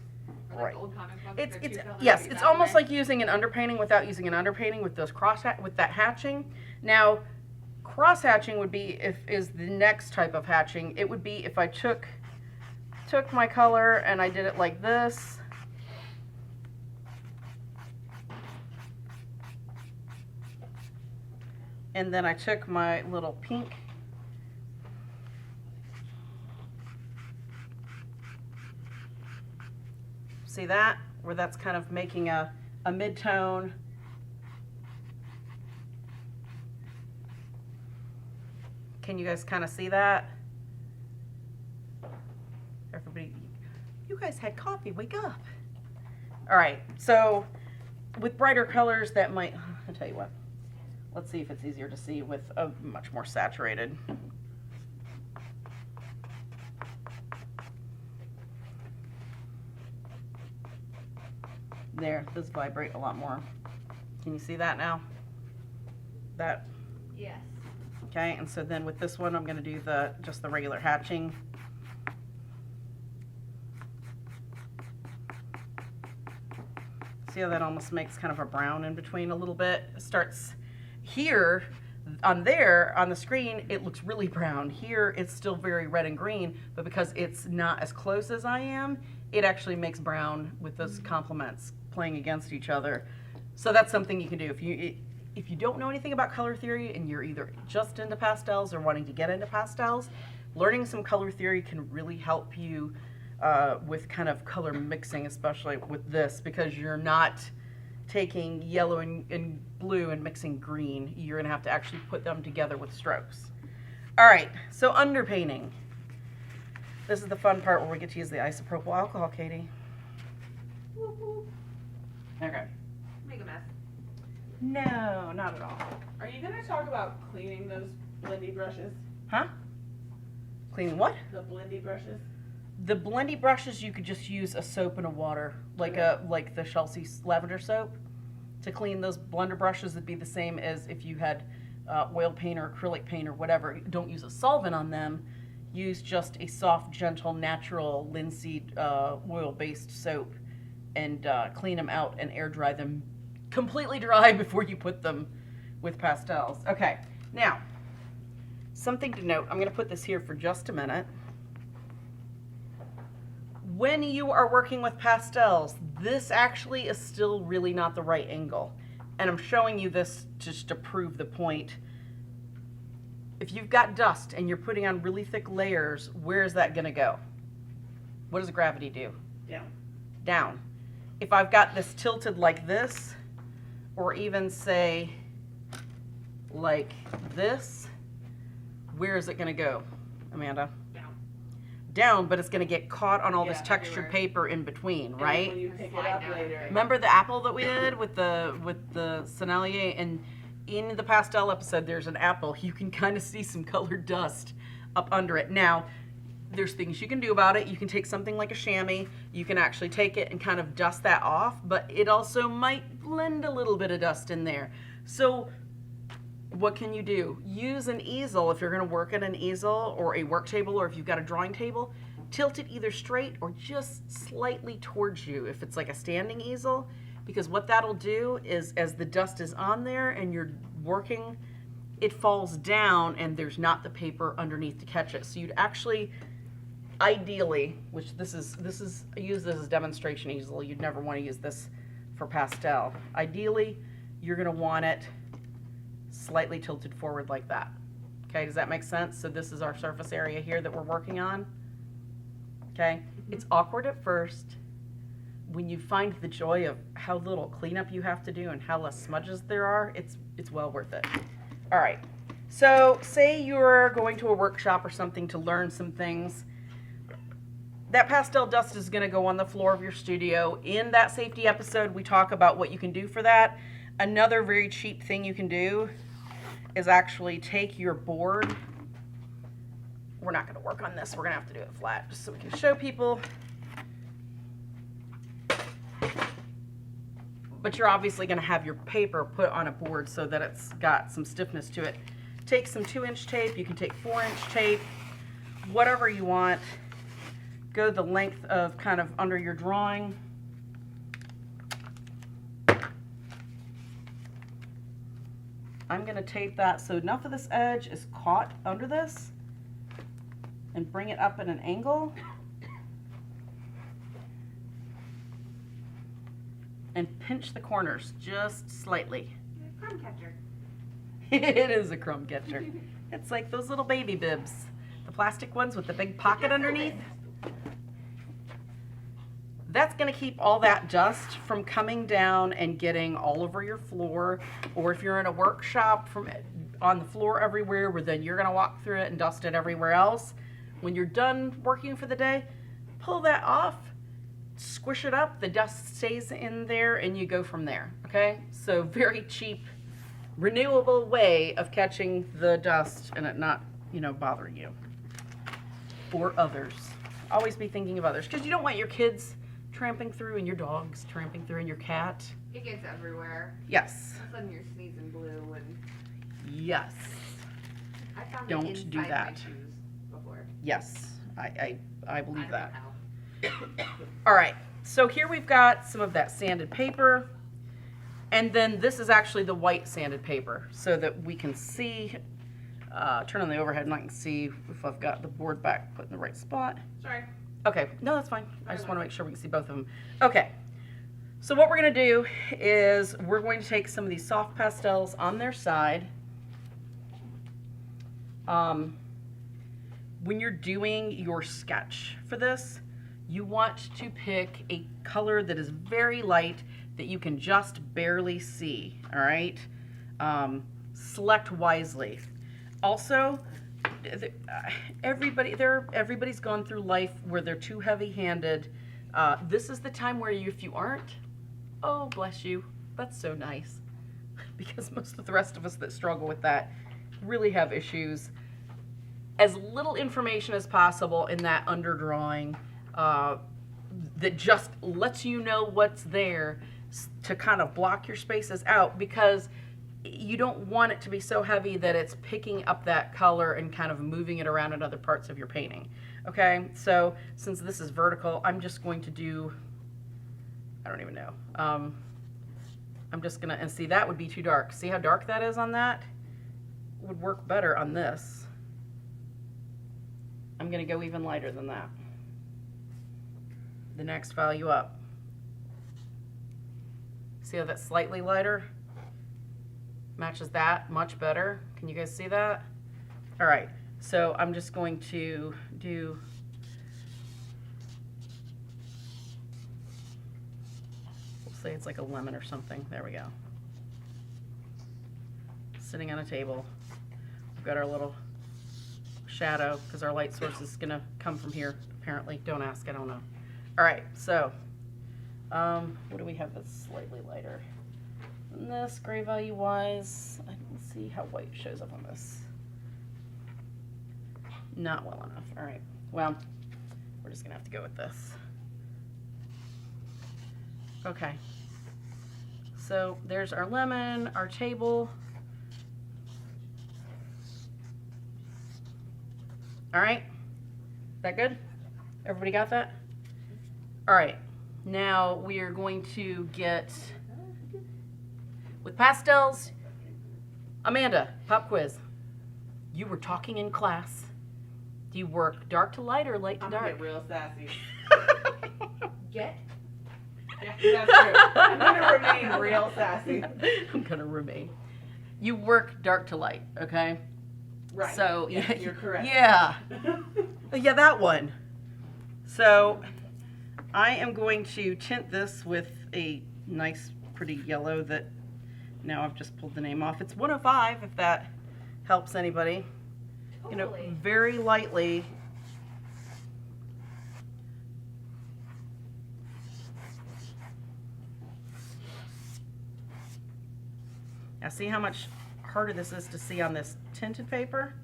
or like Right. the old comic books, It's the two colors yes, that you it's got in almost there. like using an underpainting without using an underpainting with those with that hatching. Now, cross hatching would be is the next type of hatching. It would be if I took my color and I did it like this. And then I took my little pink see that? Where that's kind of making a mid-tone. Can you guys kind of see that? Everybody, you guys had coffee, wake up. All right, so with brighter colors that might, I'll tell you what, let's see if it's easier to see with a much more saturated. There, those vibrate a lot more. Can you see that now? That, Yes. okay, and so then with this one, I'm gonna do just the regular hatching. See how that almost makes kind of a brown in between a little bit? It starts here, on the screen, it looks really brown. Here, it's still very red and green, but because it's not as close as I am, it actually makes brown with those complements playing against each other. So that's something you can do. If you don't know anything about color theory and you're either just into pastels or wanting to get into pastels, learning some color theory can really help you with kind of color mixing, especially with this, because you're not taking yellow and blue and mixing green. You're gonna have to actually put them together with strokes. All right, so underpainting. This is the fun part where we get to use the isopropyl alcohol, Katie. Whoop, whoop. Okay. Make a mess. No, not at all. Are you gonna talk about cleaning those blendy brushes? Huh? Cleaning what? The blendy brushes? The blendy brushes, you could just use a soap and a water, like the Chelsea lavender soap. To clean those blender brushes, it'd be the same as if you had oil paint or acrylic paint or whatever. Don't use a solvent on them. Use just a soft, gentle, natural linseed oil-based soap and clean them out and air dry them completely dry before you put them with pastels. Okay, now, something to note. I'm going to put this here for just a minute. When you are working with pastels, this actually is still really not the right angle. And I'm showing you this just to prove the point. If you've got dust and you're putting on really thick layers, where is that going to go? What does gravity do? Down. Down. If I've got this tilted like this, or even say like this, where is it going to go, Amanda? Down, but it's going to get caught on all this Yeah, textured everywhere. paper in between, And right? when you pick it Slide up down. later. Remember the apple that we did with the Sennelier? And in the pastel episode, there's an apple. You can kind of see some colored dust up under it. Now, there's things you can do about it. You can take something like a chamois. You can actually take it and kind of dust that off, but it also might blend a little bit of dust in there. So what can you do? Use an easel if you're going to work at an easel or a work table, or if you've got a drawing table. Tilt it either straight or just slightly towards you if it's like a standing easel, because what that'll do is as the dust is on there and you're working, it falls down and there's not the paper underneath to catch it. So you'd actually, ideally, which this is I use this as a demonstration easel, you'd never want to use this for pastel. Ideally, you're going to want it slightly tilted forward like that. Okay, does that make sense? So this is our surface area here that we're working on. okay? It's awkward at first. When you find the joy of how little cleanup you have to do and how less smudges there are, it's well worth it. All right, so say you're going to a workshop or something to learn some things. That pastel dust is going to go on the floor of your studio. In that safety episode, we talk about what you can do for that. Another very cheap thing you can do is actually take your board. We're not going to work on this. We're going to have to do it flat just so we can show people. But you're obviously going to have your paper put on a board so that it's got some stiffness to it. Take some 2-inch tape. You can take 4-inch tape, whatever you want. Go the length of kind of under your drawing. I'm going to tape that so enough of this edge is caught under this and bring it up at an angle. And pinch the corners just slightly. Crumb catcher. It is a crumb catcher. It's like those little baby bibs. The plastic ones with the big pocket underneath. That's going to keep all that dust from coming down and getting all over your floor. Or if you're in a workshop on the floor everywhere, where then you're going to walk through it and dust it everywhere else. When you're done working for the day, pull that off, squish it up, the dust stays in there, and you go from there, okay? So very cheap, renewable way of catching the dust and it not, bothering you. Or others. Always be thinking of others, because you don't want your kids tramping through and your dogs tramping through and your cat. It gets everywhere. Yes. All of a sudden you're sneezing blue and Yes. I found Don't it do inside that. my shoes before. Yes. I believe that. I don't know All right, so here we've got some of that sanded paper, and then this is actually the white sanded paper so that we can see, turn on the overhead and I can see if I've got the board back put in the right spot. Sorry. Okay, no, that's fine. I just want to make sure we can see both of them. Okay, so what we're going to do is we're going to take some of these soft pastels on their side. When you're doing your sketch for this, you want to pick a color that is very light that you can just barely see, all right? Select wisely. Also, everybody's gone through life where they're too heavy-handed. This is the time where if you aren't, oh, bless you, that's so nice. Because most of the rest of us that struggle with that really have issues. As little information as possible in that underdrawing that just lets you know what's there to kind of block your spaces out, because you don't want it to be so heavy that it's picking up that color and kind of moving it around in other parts of your painting. Okay, so since this is vertical, I'm just going to do, I don't even know. I'm just gonna, and see, that would be too dark. See how dark that is on that? Would work better on this. I'm gonna go even lighter than that. The next value up. See how that's slightly lighter? Matches that much better. Can you guys see that? All right, so I'm just going to do, we'll say it's like a lemon or something. There we go. Sitting on a table. We've got our little shadow because our light source is gonna come from here, apparently. Don't ask, I don't know. All right, so what do we have that's slightly lighter than this, gray value wise? I can see how white shows up on this. Not well enough. All right, well, we're just gonna have to go with this. Okay, so there's our lemon, our table. All right, is that good? Everybody got that? All right, now we are going to get, with pastels, Amanda, pop quiz. You were talking in class. Do you work dark to light or light to I'm dark? gonna get real sassy. Get? Yeah, that's true. I'm gonna remain real sassy. I'm gonna remain. You work dark to light, okay? Right. So yes, you're correct. Yeah, yeah, that one. So I am going to tint this with a nice pretty yellow that now I've just pulled the name off. It's 105 if that helps anybody. You know, Totally. very lightly. Now see how much harder this is to see on this tinted paper?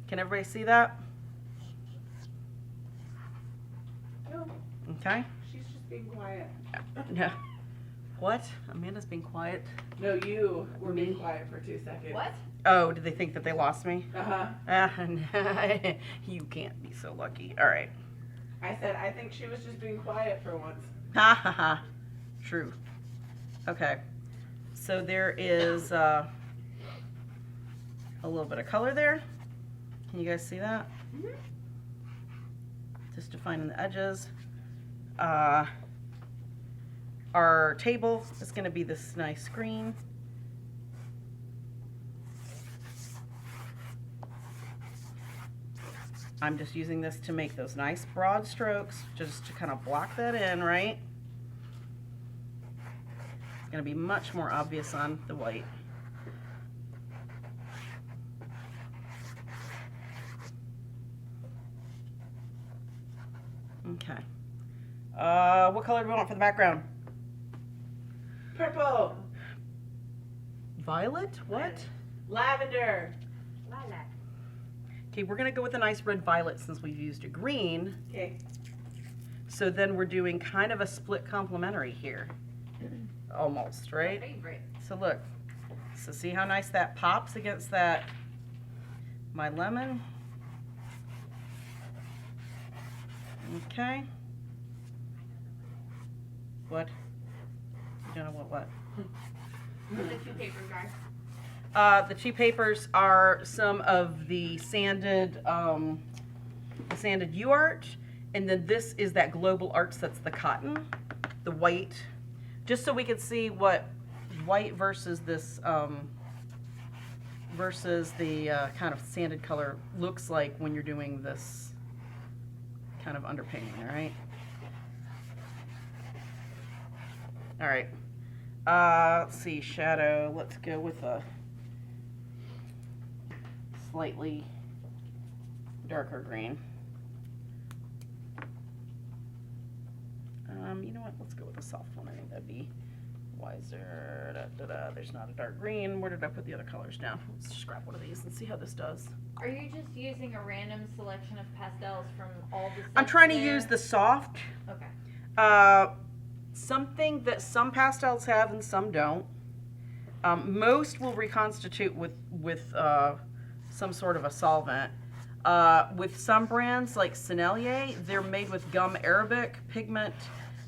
Can everybody see that? No, Okay. she's just being quiet. No. What? Amanda's being quiet. No, you were being Me? quiet for 2 seconds. What? Oh, did they think that they lost me? Uh-huh. You can't be so lucky. All right. I said, I think she was just being quiet for once. Ha ha ha. True. Okay. So there is a little bit of color there. Can you guys see that? Mhm. Just defining the edges. Our table is going to be this nice green. I'm just using this to make those nice broad strokes, just to kind of block that in, right? It's going to be much more obvious on the white. Okay. What color do we want for the background? Purple, Violet? What? lavender. Lilac. Okay, we're gonna go with a nice red violet since we've used a green. Okay, So then we're doing kind of a split complementary here. Almost, right? Favorite. So look, so see how nice that pops against that, my lemon? Okay. What? You don't know what? The 2 papers are. The two papers are some of the sanded UArt, and then this is that Global Arts that's the cotton, the white, just so we can see what white versus this versus the kind of sanded color looks like when you're doing this kind of underpainting, all right? All right. Let's see, shadow. Let's go with a slightly darker green. You know what? Let's go with a soft one. I think that'd be wiser. There's not a dark green. Where did I put the other colors down? Let's just grab one of these and see how this does. Are you just using a random selection of pastels from all the I'm sets trying to there? use the soft. Okay. Something that some pastels have and some don't. Most will reconstitute with some sort of a solvent. With some brands like Sennelier, they're made with gum arabic, pigment,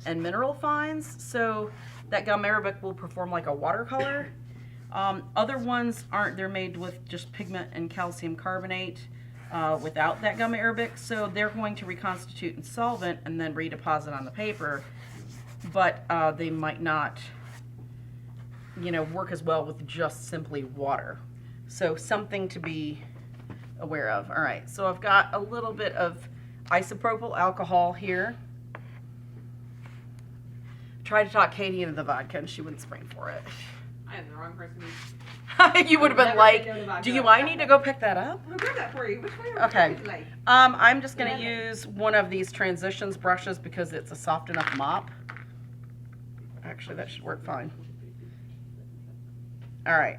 and mineral fines. So that gum arabic will perform like a watercolor. Other ones aren't. They're made with just pigment and calcium carbonate without that gum arabic. So they're going to reconstitute in solvent and then redeposit on the paper. But they might not, you know, work as well with just simply water. So something to be aware of. All right, so I've got a little bit of isopropyl alcohol here. Tried to talk Katie into the vodka and she wouldn't spring for it. I am the wrong person. You would have been Never like, said no to vodka. do you I need to go pick that up? I'll grab that for you. Which way Okay. would you like? I'm just gonna Lemon. use one of these transitions brushes because it's a soft enough mop. Actually, that should work fine. All right.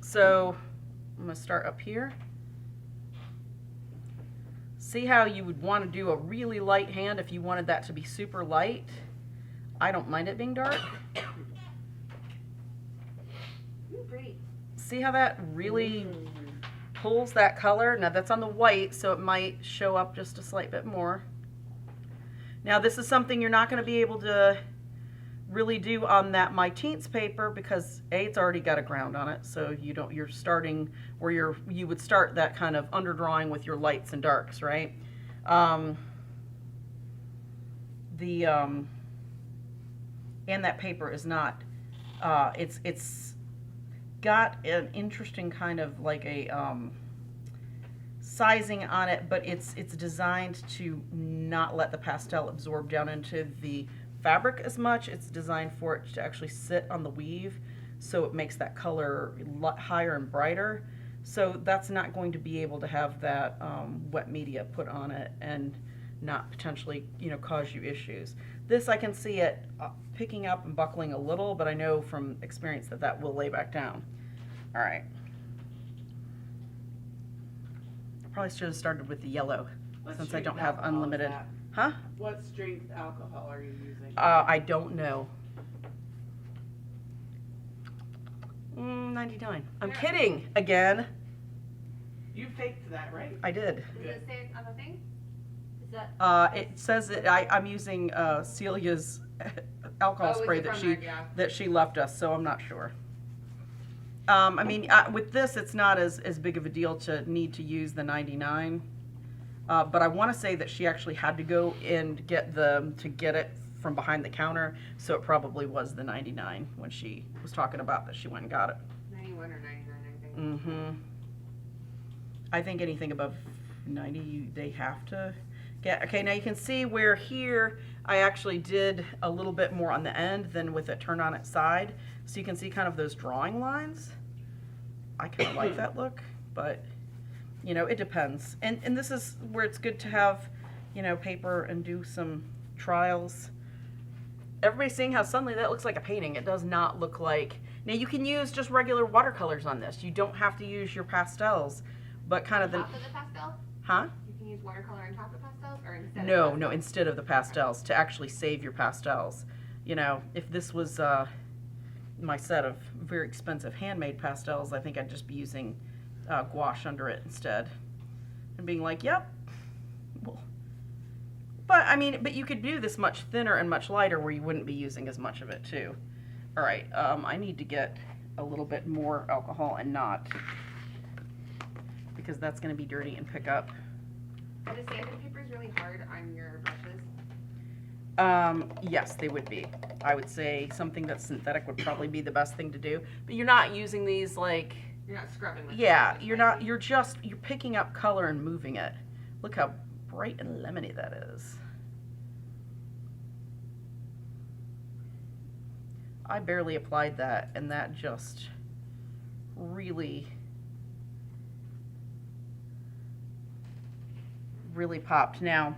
So I'm gonna start up here. See how you would want to do a really light hand if you wanted that to be super light. I don't mind it being dark. Ooh, pretty. See how that really pulls that color? Now that's on the white, so it might show up just a slight bit more. Now this is something you're not going to be able to really do on that My Tints paper because A, it's already got a ground on it, so you're starting where you would start that kind of underdrawing with your lights and darks, right? And that paper is not, it's got an interesting kind of like a sizing on it, but it's designed to not let the pastel absorb down into the fabric as much. It's designed for it to actually sit on the weave, so it makes that color a lot higher and brighter. So that's not going to be able to have that wet media put on it and not potentially, you know, cause you issues. This, I can see it picking up and buckling a little, but I know from experience that that will lay back down. All right. Probably should have started with the yellow, What since I strength don't have alcohol is unlimited. that? Huh? What strength alcohol are you using? I don't know. 99. I'm Yeah. kidding again. You faked that, right? I did. Does Good. it say it on the thing? Is that, It says that I'm using Celia's alcohol Oh, is spray it that from she there? Yeah. that she left us, so I'm not sure. I mean, with this, it's not as big of a deal to need to use the 99. But I want to say that she actually had to go and get it from behind the counter, so it probably was the 99 when she was talking about that she went and got it. 91 or 99, I think. Mm-hmm. I think anything above 90, they have to get. Okay, now you can see where here I actually did a little bit more on the end than with it turned on its side. So you can see kind of those drawing lines. I kind of like that look, but you know, it depends. And this is where it's good to have, you know, paper and do some trials. Everybody's seeing how suddenly that looks like a painting. It does not look like. Now you can use just regular watercolors on this. You don't have to use your pastels, but kind of On the, top of the pastel? huh? You can use watercolor on top of pastels or instead No, of no, instead of the pastels, to actually save your pastels. You know, if this was my set of very expensive handmade pastels, I think I'd just be using gouache under it instead. And being like, yep. Well, but, I mean, but you could do this much thinner and much lighter where you wouldn't be using as much of it too. All right, I need to get a little bit more alcohol and not, because that's going to be dirty and pick up. Are the sanding papers really hard on your brushes? Yes, they would be. I would say something that's synthetic would probably be the best thing to do. But you're not using these like, You're not scrubbing with yeah, it, you're not, you're picking up color and moving it. Look how bright and lemony that is. I barely applied that, and that just really popped. Now,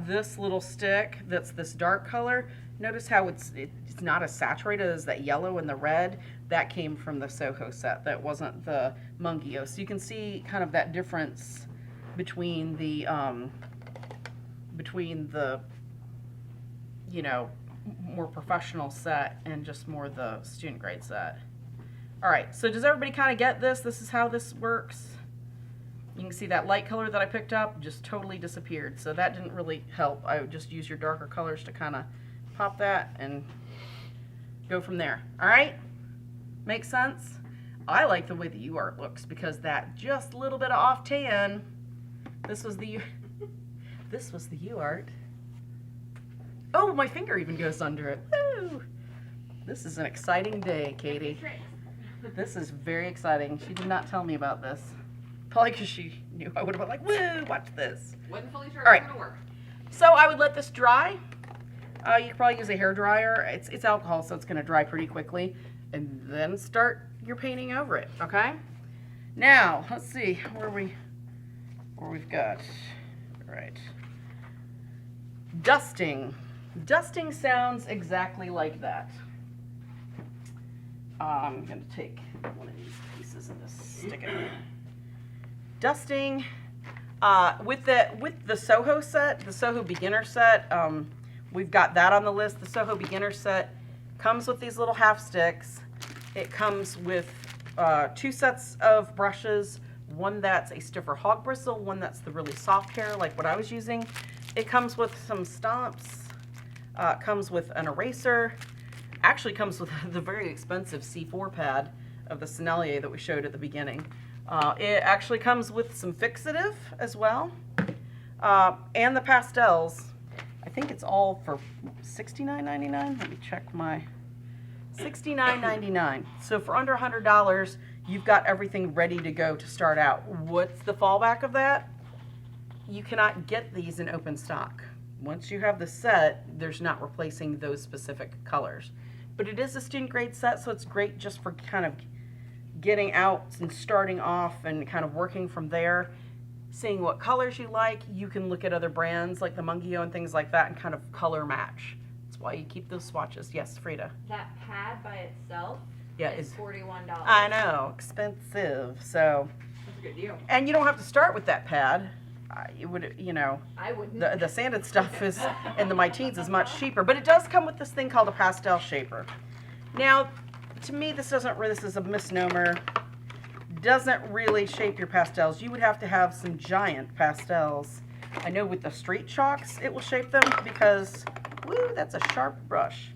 this little stick that's this dark color, notice how it's not as saturated as that yellow and the red. That came from the Soho set. That wasn't the Mungio. So you can see kind of that difference between the you know, more professional set and just more the student grade set. All right, so does everybody kind of get this? This is how this works. You can see that light color that I picked up just totally disappeared. So that didn't really help. I would just use your darker colors to kind of pop that and go from there. All right? Makes sense? I like the way the UArt looks because that just little bit of off tan. This was the UArt. Oh, my finger even goes under it. Woo! This is an exciting day, Katie. Tricks. This is very exciting. She did not tell me about this. Probably because she knew I would have been like, woo, watch this. Wasn't fully sure All it was right. gonna work. So I would let this dry. You could probably use a hair dryer. It's alcohol, so it's going to dry pretty quickly. And then start your painting over it, okay? Now, let's see where we've got. All right. Dusting. Dusting sounds exactly like that. I'm going to take one of these pieces and just stick it in. Dusting. With the Soho set, the Soho beginner set, we've got that on the list. The Soho beginner set comes with these little half sticks. It comes with 2 sets of brushes, one that's a stiffer hog bristle, one that's the really soft hair like what I was using. It comes with some stomps. Comes with an eraser. Actually comes with the very expensive C4 pad of the Sennelier that we showed at the beginning. It actually comes with some fixative as well, and the pastels. I think it's all for $69.99. Let me check my $69.99. So for under $100, you've got everything ready to go to start out. What's the fallback of that? You cannot get these in open stock. Once you have the set, there's not replacing those specific colors. But it is a student grade set, so it's great just for kind of getting out and starting off and kind of working from there. Seeing what colors you like, you can look at other brands like the Mungio and things like that and kind of color match. That's why you keep those swatches. Yes, Frida. That pad by itself Yeah, is it's $41. I know, expensive. So, That's a good deal. and you don't have to start with that pad. You would, you know, I wouldn't. the sanded stuff is in the My Teens is much cheaper, but it does come with this thing called a pastel shaper. Now, to me, this is a misnomer. Doesn't really shape your pastels. You would have to have some giant pastels. I know with the street chalks, it will shape them because, woo, that's a sharp brush.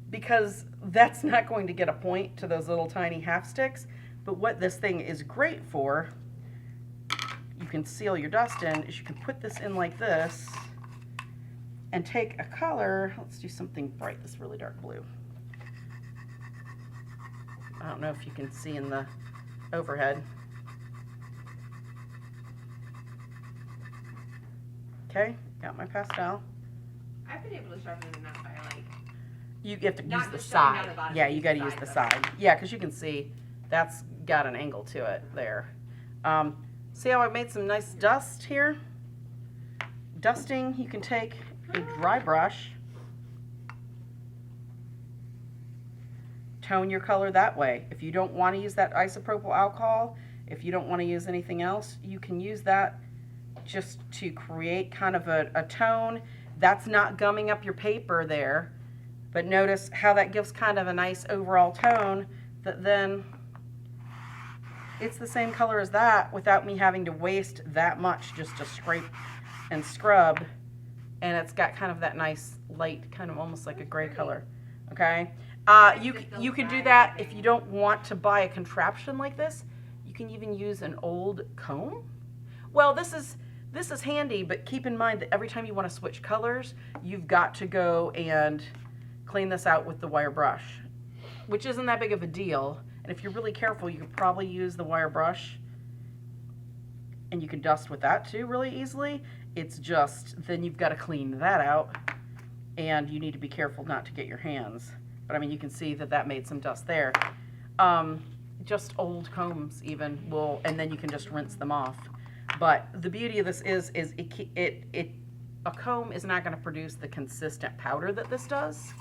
Because that's not going to get a point to those little tiny half sticks. But what this thing is great for, you can seal your dust in, is you can put this in like this and take a color. Let's do something bright, this really dark blue. I don't know if you can see in the overhead. Okay, got my pastel. I've been able to sharpen it enough by like, You have to Not use the just showing down side. the bottom, Yeah, but you use got to the use the side, side. Yeah, because you can see that's got an angle to it there. See how I made some nice dust here? Dusting, you can take a dry brush, tone your color that way. If you don't want to use that isopropyl alcohol, if you don't want to use anything else, you can use that just to create kind of a tone. That's not gumming up your paper there, but notice how that gives kind of a nice overall tone that then it's the same color as that without me having to waste that much just to scrape and scrub, and it's got kind of that nice light, kind of almost like a gray color. Okay, you can do that if you don't want to buy a contraption like this. You can even use an old comb. Well, this is handy, but keep in mind that every time you want to switch colors, you've got to go and clean this out with the wire brush, which isn't that big of a deal. And if you're really careful, you could probably use the wire brush and you can dust with that too really easily. It's just, then you've got to clean that out and you need to be careful not to get your hands. But I mean, you can see that that made some dust there. Just old combs even will, and then you can just rinse them off. But the beauty of this is a comb is not going to produce the consistent powder that this does.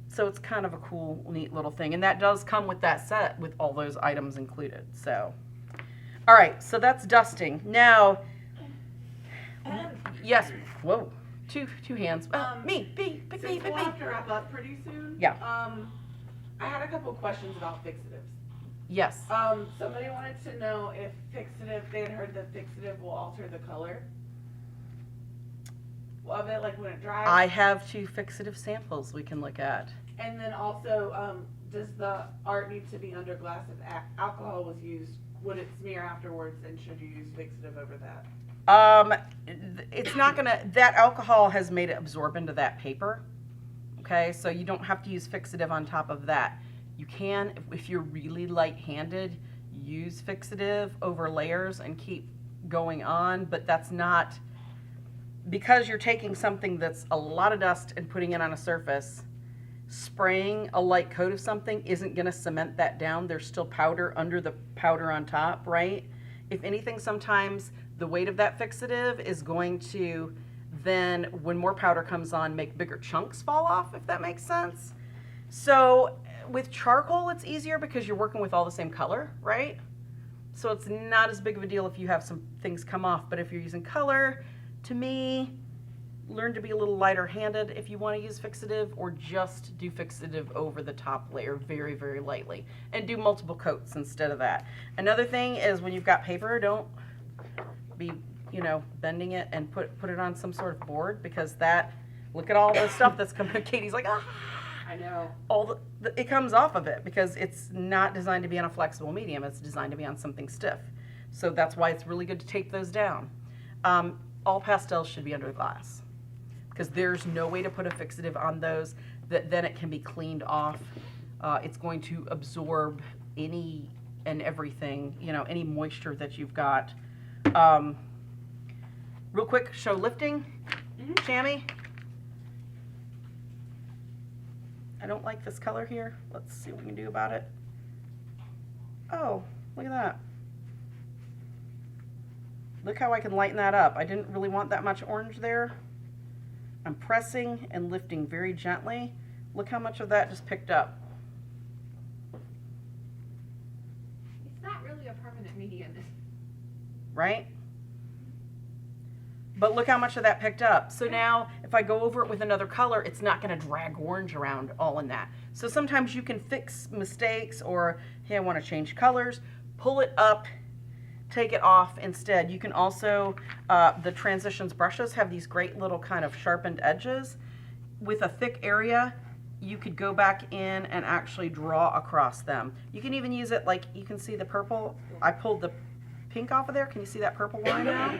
So it's kind of a cool, neat little thing. And that does come with that set with all those items included. So, all right, so that's dusting. Now, yes, whoa, two hands. Me, pick me, Since pick we'll me. have to wrap up pretty soon. Yeah. I had a couple questions about fixatives. Yes. Somebody wanted to know if fixative, they had heard that fixative will alter the color of it, like when it dries. I have 2 fixative samples we can look at. And then also, does the art need to be under glass if alcohol was used? Would it smear afterwards, and should you use fixative over that? It's not gonna, that alcohol has made it absorb into that paper. Okay, so you don't have to use fixative on top of that. You can, if you're really light-handed, use fixative over layers and keep going on, but that's not, because you're taking something that's a lot of dust and putting it on a surface, spraying a light coat of something isn't going to cement that down. There's still powder under the powder on top, right? If anything, sometimes the weight of that fixative is going to then, when more powder comes on, make bigger chunks fall off, if that makes sense. So with charcoal, it's easier because you're working with all the same color, right? So it's not as big of a deal if you have some things come off, but if you're using color, to me, learn to be a little lighter handed if you want to use fixative, or just do fixative over the top layer very, very lightly and do multiple coats instead of that. Another thing is when you've got paper, don't be, bending it and put it on some sort of board, because that, look at all the stuff that's coming. Katie's like, ah. I know. It comes off of it because it's not designed to be on a flexible medium. It's designed to be on something stiff. So that's why it's really good to tape those down. All pastels should be under glass because there's no way to put a fixative on those that then it can be cleaned off. It's going to absorb any and everything, you know, any moisture that you've got. Real quick, show lifting, Shammy. I don't like this color here. Let's see what we can do about it. Oh, look at that. Look how I can lighten that up. I didn't really want that much orange there. I'm pressing and lifting very gently. Look how much of that just picked up. It's not really a permanent medium. Right? But look how much of that picked up. So now if I go over it with another color, it's not going to drag orange around all in that. So sometimes you can fix mistakes, or, hey, I want to change colors, pull it up, take it off instead. You can also, the transitions brushes have these great little kind of sharpened edges. With a thick area, you could go back in and actually draw across them. You can even use it like, you can see the purple. I pulled the pink off of there. Can you see that purple line now?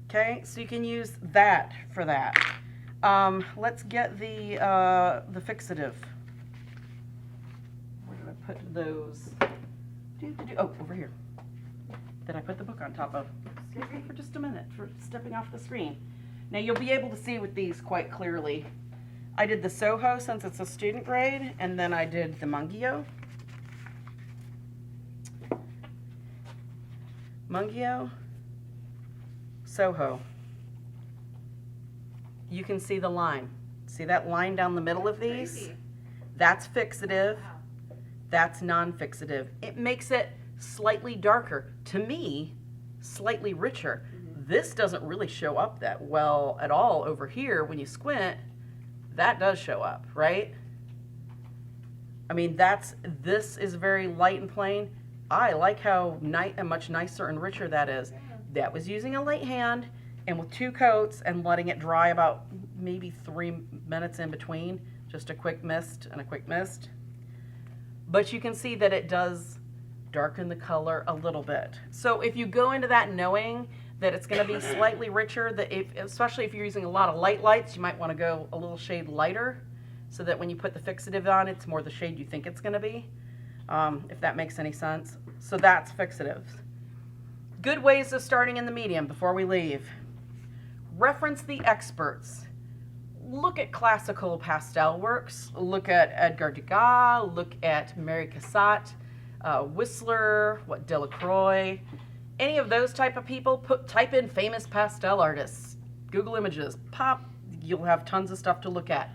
Okay, so you can use that for that. Let's get the fixative. Where did I put those? Oh, over here. That I put the book on top of. Excuse me for just a minute for stepping off the screen. Now you'll be able to see with these quite clearly. I did the Soho since it's a student grade, and then I did the Mungio. Mungio, Soho. You can see the line. See that line down the middle of these? Crazy. That's fixative. That's non-fixative. It makes it slightly darker. To me, slightly richer. This doesn't really show up that well at all over here. When you squint, that does show up, right? I mean, this is very light and plain. I like how much nicer and richer that is. That was using a light hand and with 2 coats and letting it dry about maybe 3 minutes in between. Just a quick mist and a quick mist. But you can see that it does darken the color a little bit. So if you go into that knowing that it's going to be slightly richer, that especially if you're using a lot of lights, you might want to go a little shade lighter so that when you put the fixative on, it's more the shade you think it's going to be, if that makes any sense. So that's fixatives. Good ways of starting in the medium before we leave. Reference the experts. Look at classical pastel works. Look at Edgar Degas. Look at Mary Cassatt, Whistler, Delacroix. Any of those type of people, type in famous pastel artists. Google images, pop, you'll have tons of stuff to look at.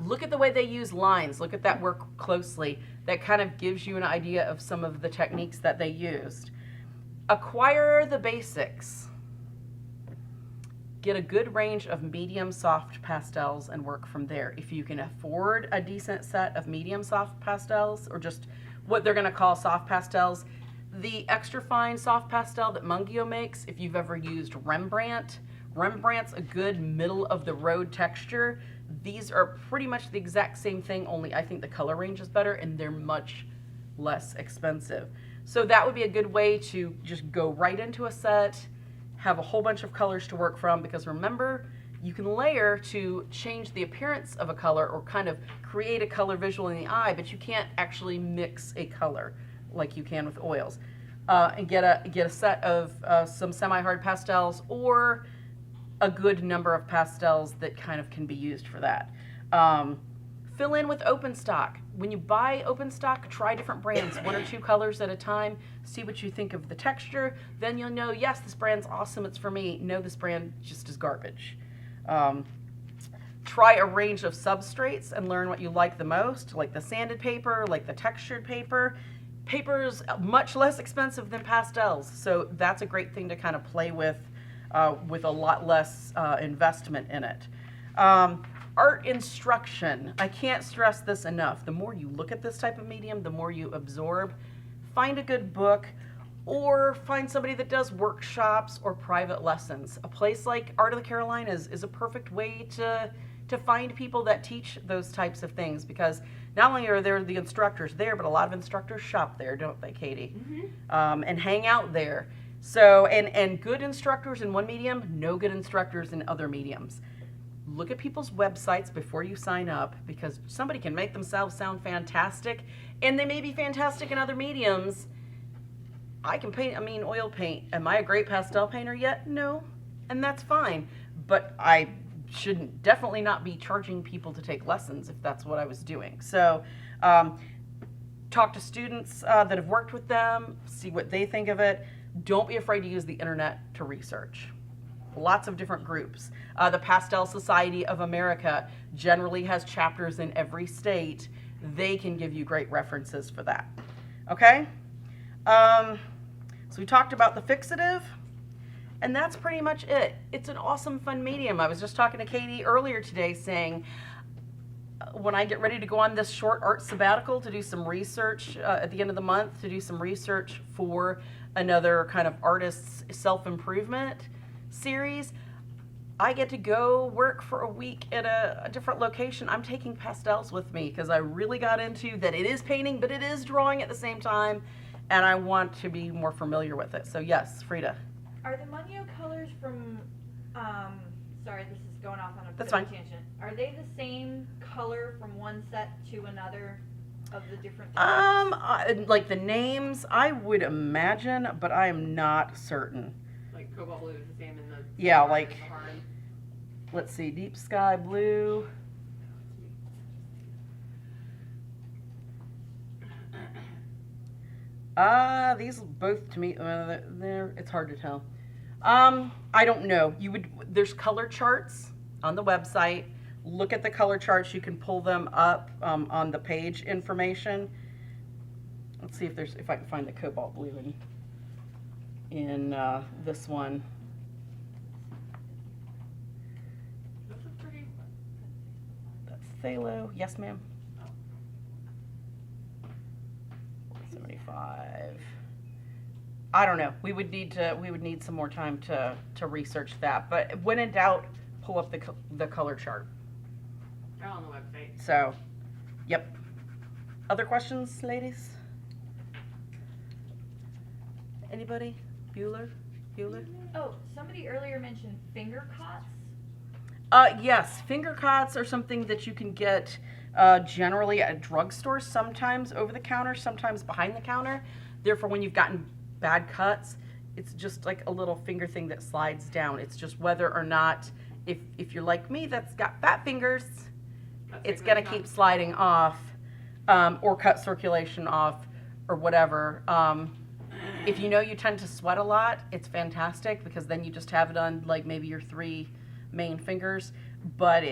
Look at the way they use lines. Look at that work closely. That kind of gives you an idea of some of the techniques that they used. Acquire the basics. Get a good range of medium soft pastels and work from there. If you can afford a decent set of medium soft pastels, or just what they're going to call soft pastels, the extra fine soft pastel that Mungio makes, if you've ever used Rembrandt's a good middle of the road texture. These are pretty much the exact same thing, only I think the color range is better and they're much less expensive. So that would be a good way to just go right into a set, have a whole bunch of colors to work from, because remember, you can layer to change the appearance of a color or kind of create a color visual in the eye, but you can't actually mix a color like you can with oils. And get a set of some semi-hard pastels or a good number of pastels that kind of can be used for that. Fill in with open stock. When you buy open stock, try different brands, 1 or 2 colors at a time, see what you think of the texture, then you'll know, yes, this brand's awesome, it's for me. No, this brand just is garbage. Try a range of substrates and learn what you like the most, like the sanded paper, like the textured paper. Paper's much less expensive than pastels, so that's a great thing to kind of play with a lot less investment in it. Art instruction. I can't stress this enough. The more you look at this type of medium, the more you absorb. Find a good book or find somebody that does workshops or private lessons. A place like Art of the Carolinas is a perfect way to find people that teach those types of things, because not only are there the instructors there, but a lot of instructors shop there, don't they, Katie? And hang out there. So, and good instructors in one medium, no good instructors in other mediums. look at people's websites before you sign up, because somebody can make themselves sound fantastic, and they may be fantastic in other mediums. I can paint, oil paint. Am I a great pastel painter yet? No. And that's fine. But I shouldn't definitely not be charging people to take lessons if that's what I was doing. So talk to students that have worked with them, see what they think of it. Don't be afraid to use the internet to research. Lots of different groups. The Pastel Society of America generally has chapters in every state. They can give you great references for that. Okay? So we talked about the fixative, and that's pretty much it. It's an awesome, fun medium. I was just talking to Katie earlier today saying, when I get ready to go on this short art sabbatical to do some research at the end of the month, to do some research for another kind of artist's self-improvement series, I get to go work for a week at a different location. I'm taking pastels with me because I really got into that. It is painting, but it is drawing at the same time, and I want to be more familiar with it. So yes, Frida. Are the Munyo colors from, sorry, this is going off on a bit That's of a fine. tangent. Are they the same color from one set to another of the different Like the names, I would imagine, but I am not certain. Like cobalt blue is the same in the Yeah, hard like- as the hard. Let's see, deep sky blue. These both to me, it's hard to tell. I don't know. There's color charts on the website. Look at the color charts. You can pull them up on the page information. Let's see if I can find the cobalt blue in this one. Those are pretty. That's phthalo. Yes, ma'am. 75. I don't know. We would need some more time to research that. But when in doubt, pull up the color chart. They're on the website. So, yep. Other questions, ladies? Anybody? Bueller? Oh, somebody earlier mentioned finger cots. Yes, finger cots are something that you can get generally at drugstores, sometimes over the counter, sometimes behind the counter. Therefore, when you've gotten bad cuts, it's just like a little finger thing that slides down. It's just whether or not, if you're like me that's got fat fingers, it's going to keep sliding off or cut circulation off or whatever. If you know you tend to sweat a lot, it's fantastic because then you just have it on like maybe your 3 main fingers, but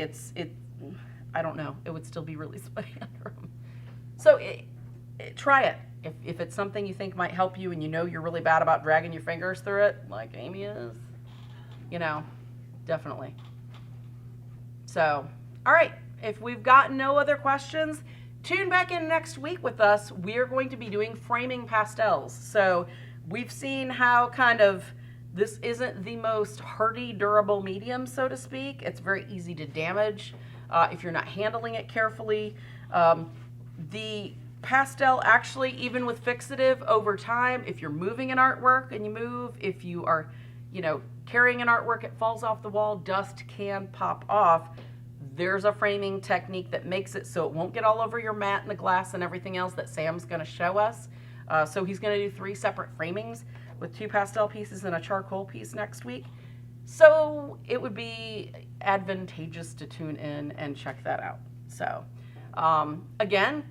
I don't know, it would still be really sweaty under them. So try it. If it's something you think might help you and you know you're really bad about dragging your fingers through it, like Amy is, definitely. So, all right, if we've got no other questions, tune back in next week with us. We're going to be doing framing pastels. So we've seen how kind of this isn't the most hardy, durable medium, so to speak. It's very easy to damage if you're not handling it carefully. The pastel actually, even with fixative over time, if you're moving an artwork and you move, if you are, carrying an artwork, it falls off the wall, dust can pop off. There's a framing technique that makes it so it won't get all over your mat and the glass and everything else that Sam's going to show us. So he's going to do 3 separate framings with 2 pastel pieces and a charcoal piece next week. So it would be advantageous to tune in and check that out. So again,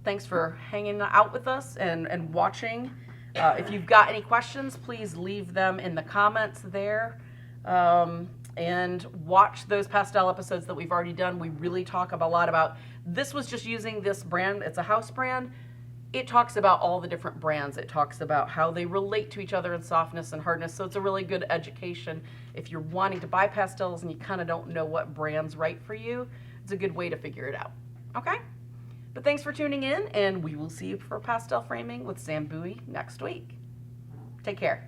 thanks for hanging out with us and watching. If you've got any questions, please leave them in the comments there. And watch those pastel episodes that we've already done. We really talk a lot about, this was just using this brand. It's a house brand. It talks about all the different brands. It talks about how they relate to each other in softness and hardness. So it's a really good education. If you're wanting to buy pastels and you kind of don't know what brand's right for you, it's a good way to figure it out. Okay? But thanks for tuning in, and we will see you for pastel framing with Sam Bowie next week. Take care.